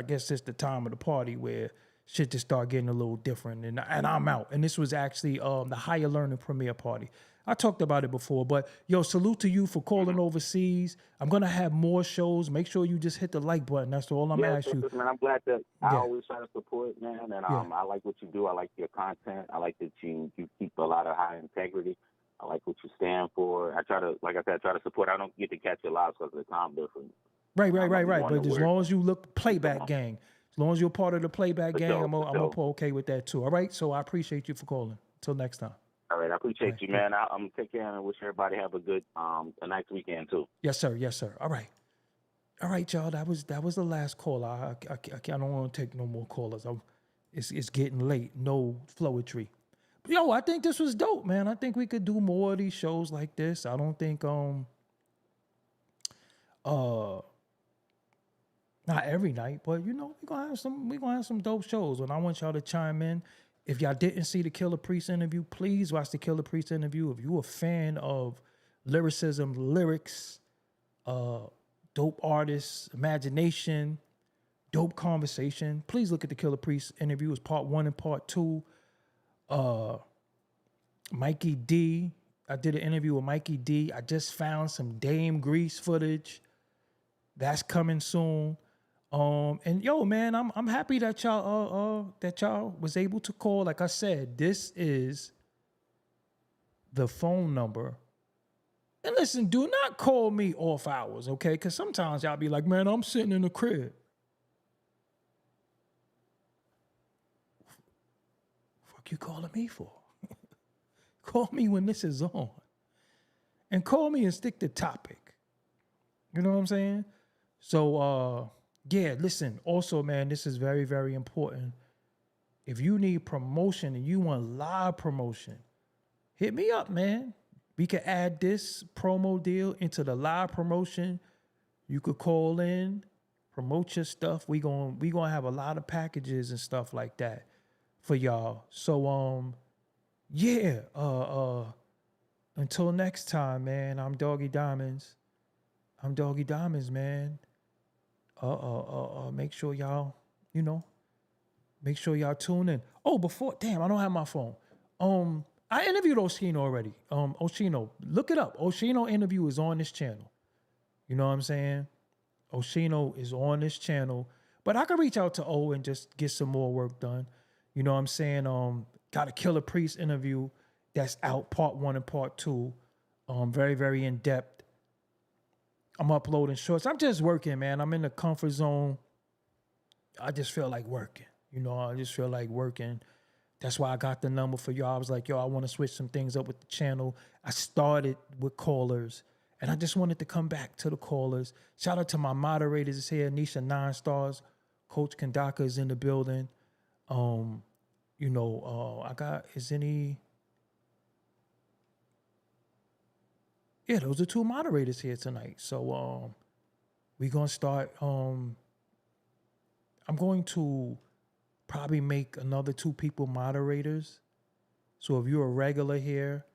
guess it's the time of the party where, shit just start getting a little different. And I'm out. And this was actually the Higher Learning premiere party. I talked about it before, but yo, salute to you for calling overseas. I'm gonna have more shows. Make sure you just hit the like button. That's all I'm asking you. Man, I'm glad that I Yeah. always try to support, man, and Yeah. I like what you do. I like your content. I like that you keep a lot of high integrity. I like what you stand for. I try to, like I said, I try to support. I don't get to catch your lives because of the time difference. Right. I'm But going to as work. long as you look playback gang, as long as you're part of the playback For gang, sure, I'm for okay with that too. All right. So I appreciate you for calling. Until next time. All right, I appreciate you, man. I'm gonna take care and wish everybody have a good, a nice weekend too. Yes, sir. Yes, sir. All right, y'all. That was the last call. I don't want to take no more callers. It's getting late. No flowetry. Yo, I think this was dope, man. I think we could do more of these shows like this. I don't think not every night, but you know, we're gonna have some dope shows. And I want y'all to chime in. If y'all didn't see the Killer Priest interview, please watch the Killer Priest interview. If you're a fan of lyricism, lyrics, dope artists, imagination, dope conversation, please look at the Killer Priest interview. It's part 1 and part 2. Mikey D. I did an interview with Mikey D. I just found some Dame Grease footage. That's coming soon. And yo, man, I'm happy that y'all was able to call. Like I said, this is the phone number. And listen, do not call me off hours, okay? Because sometimes y'all be like, man, I'm sitting in the crib. Fuck you calling me for? Call me when this is on. And call me and stick to topic. You know what I'm saying? So, yeah, listen, also, man, this is very, very important. If you need promotion and you want live promotion, hit me up, man. We can add this promo deal into the live promotion. You could call in, promote your stuff. We gonna have a lot of packages and stuff like that for y'all. So, yeah, until next time, man, I'm Doggie Diamonds. Man. Make sure y'all, make sure y'all tune in. Oh, I don't have my phone. I interviewed Oshino already. Oshino, look it up. Oshino interview is on this channel. You know what I'm saying? Oshino is on this channel. But I can reach out to O and just get some more work done. You know what I'm saying? Got a Killer Priest interview that's out, part 1 and part 2. Very, very in-depth. I'm uploading shorts. I'm just working, man. I'm in the comfort zone. I just feel like working. That's why I got the number for y'all. I was like, yo, I want to switch some things up with the channel. I started with callers, and I just wanted to come back to the callers. Shout out to my moderators here. Nisha 9 stars. Coach Kandaka is in the building. Yeah, those are 2 moderators here tonight. So we're going to start. I'm going to probably make another 2 people moderators. So if you're a regular here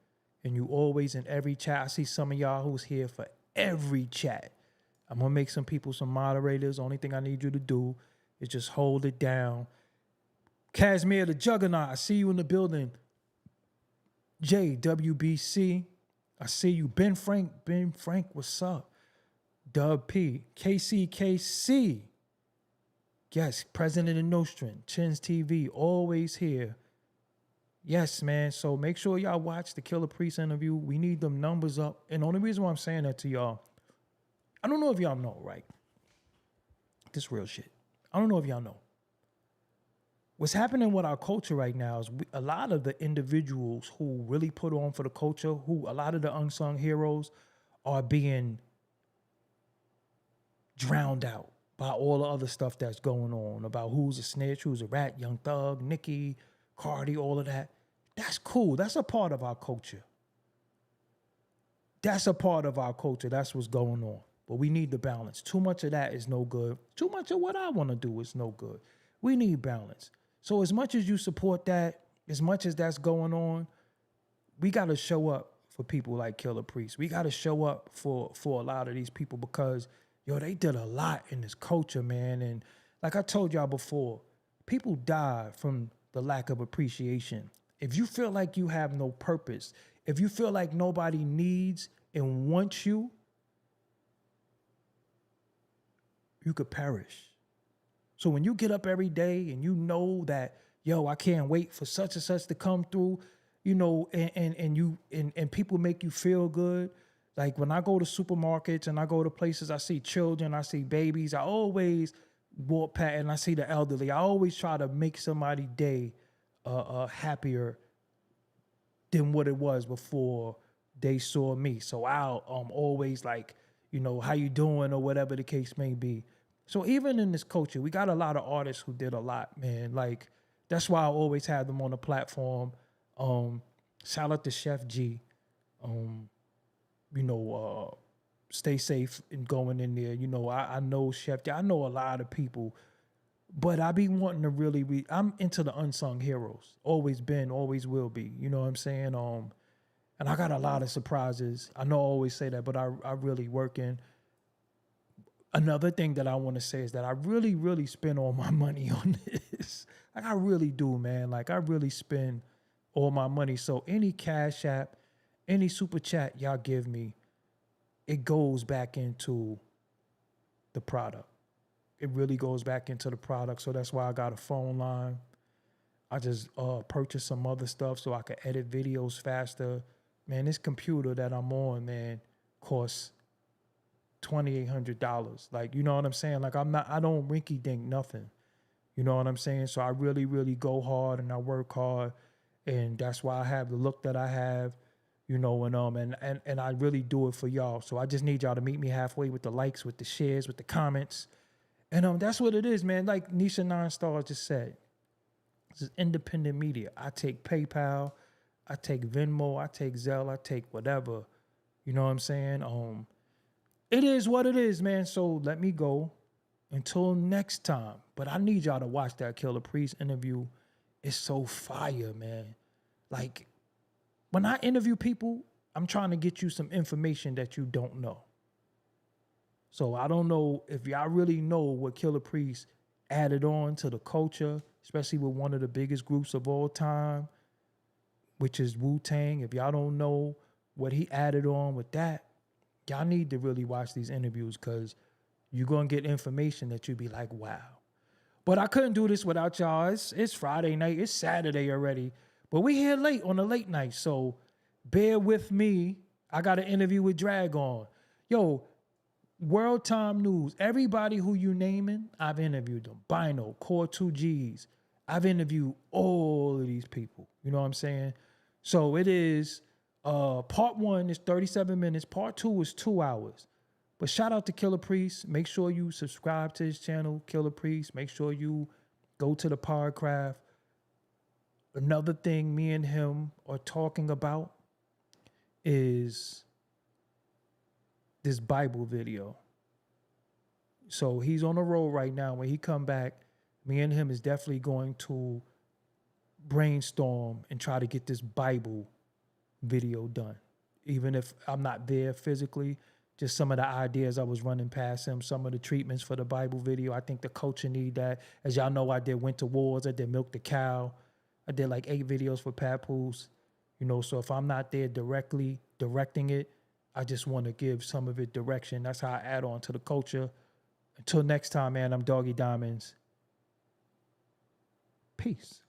and you always in every chat, I see some of y'all who's here for every chat. I'm going to make some people some moderators. Only thing I need you to do is just hold it down. Casimir the Juggernaut, I see you in the building. JWBC. I see you. Ben Frank, what's up? Dub P. KCKC. Yes, President of Nostrum. Chins TV, always here. Yes, man. So make sure y'all watch the Killer Priest interview. We need them numbers up. And the only reason why I'm saying that to y'all, I don't know if y'all know, right? This real shit. I don't know if y'all know. What's happening with our culture right now is a lot of the individuals who really put on for the culture, a lot of the unsung heroes are being drowned out by all the other stuff that's going on about who's a snitch, who's a rat, Young Thug, Nicki, Cardi, all of that. That's cool. That's a part of our culture. That's what's going on. But we need the balance. Too much of that is no good. Too much of what I want to do is no good. We need balance. So as much as you support that, as much as that's going on, we got to show up for people like Killer Priest. We got to show up for a lot of these people because, yo, they did a lot in this culture, man. And like I told y'all before, people die from the lack of appreciation. If you feel like you have no purpose, if you feel like nobody needs and wants you, you could perish. So when you get up every day and you know that, yo, I can't wait for such and such to come through, you know, and people make you feel good. Like when I go to supermarkets and I go to places, I see children, I see babies, I always walk past and I see the elderly. I always try to make somebody's day happier than what it was before they saw me. So I'll always like, you know, how you doing or whatever the case may be. So even in this culture, we got a lot of artists who did a lot, man. Like, that's why I always have them on the platform. Shout out to Chef G. You know, stay safe in going in there. You know, I know Chef G. I know a lot of people, but I be wanting to really I'm into the unsung heroes. Always been, always will be. You know what I'm saying? And I got a lot of surprises. I know I always say that, but I really working. Another thing that I want to say is that I really, really spend all my money on this. Like I really do, man. Like I really spend all my money. So any Cash App, any super chat y'all give me, it goes back into the product. It really goes back into the product. So that's why I got a phone line. I just purchased some other stuff so I could edit videos faster. Man, this computer that I'm on, man, costs $2,800. Like, you know what I'm saying? Like I don't rinky dink nothing. You know what I'm saying? So I really, really go hard and I work hard. And that's why I have the look that I have, you know, and I really do it for y'all. So I just need y'all to meet me halfway with the likes, with the shares, with the comments. And that's what it is, man. Like Nisha 9 Stars just said, this is independent media. I take PayPal, I take Venmo, I take Zelle, I take whatever. You know what I'm saying? It is what it is, man. So let me go until next time. But I need y'all to watch that Killer Priest interview. It's so fire, man. Like, when I interview people, I'm trying to get you some information that you don't know. So I don't know if y'all really know what Killer Priest added on to the culture, especially with one of the biggest groups of all time, which is Wu-Tang. If y'all don't know what he added on with that, y'all need to really watch these interviews because you're going to get information that you'll be like, wow. But I couldn't do this without y'all. It's Friday night. It's Saturday already. But we here late on a late night. So bear with me. I got an interview with Dragon. Yo, World Time News. Everybody who you naming, I've interviewed them. Bino, Core 2Gs. I've interviewed all of these people. You know what I'm saying? So it is... part 1 is 37 minutes. Part 2 is 2 hours. But shout out to Killer Priest. Make sure you subscribe to his channel, Killer Priest. Make sure you go to the Podcraft. Another thing me and him are talking about is this Bible video. So he's on the road right now. When he come back, me and him is definitely going to brainstorm and try to get this Bible video done. Even if I'm not there physically, just some of the ideas I was running past him, some of the treatments for the Bible video. I think the culture need that. As y'all know, I did Winter Wars, I did Milk the Cow. I did like 8 videos for Papoose. You know, so if I'm not there directly directing it, I just want to give some of it direction. That's how I add on to the culture. Until next time, man, I'm Doggie Diamonds. Peace.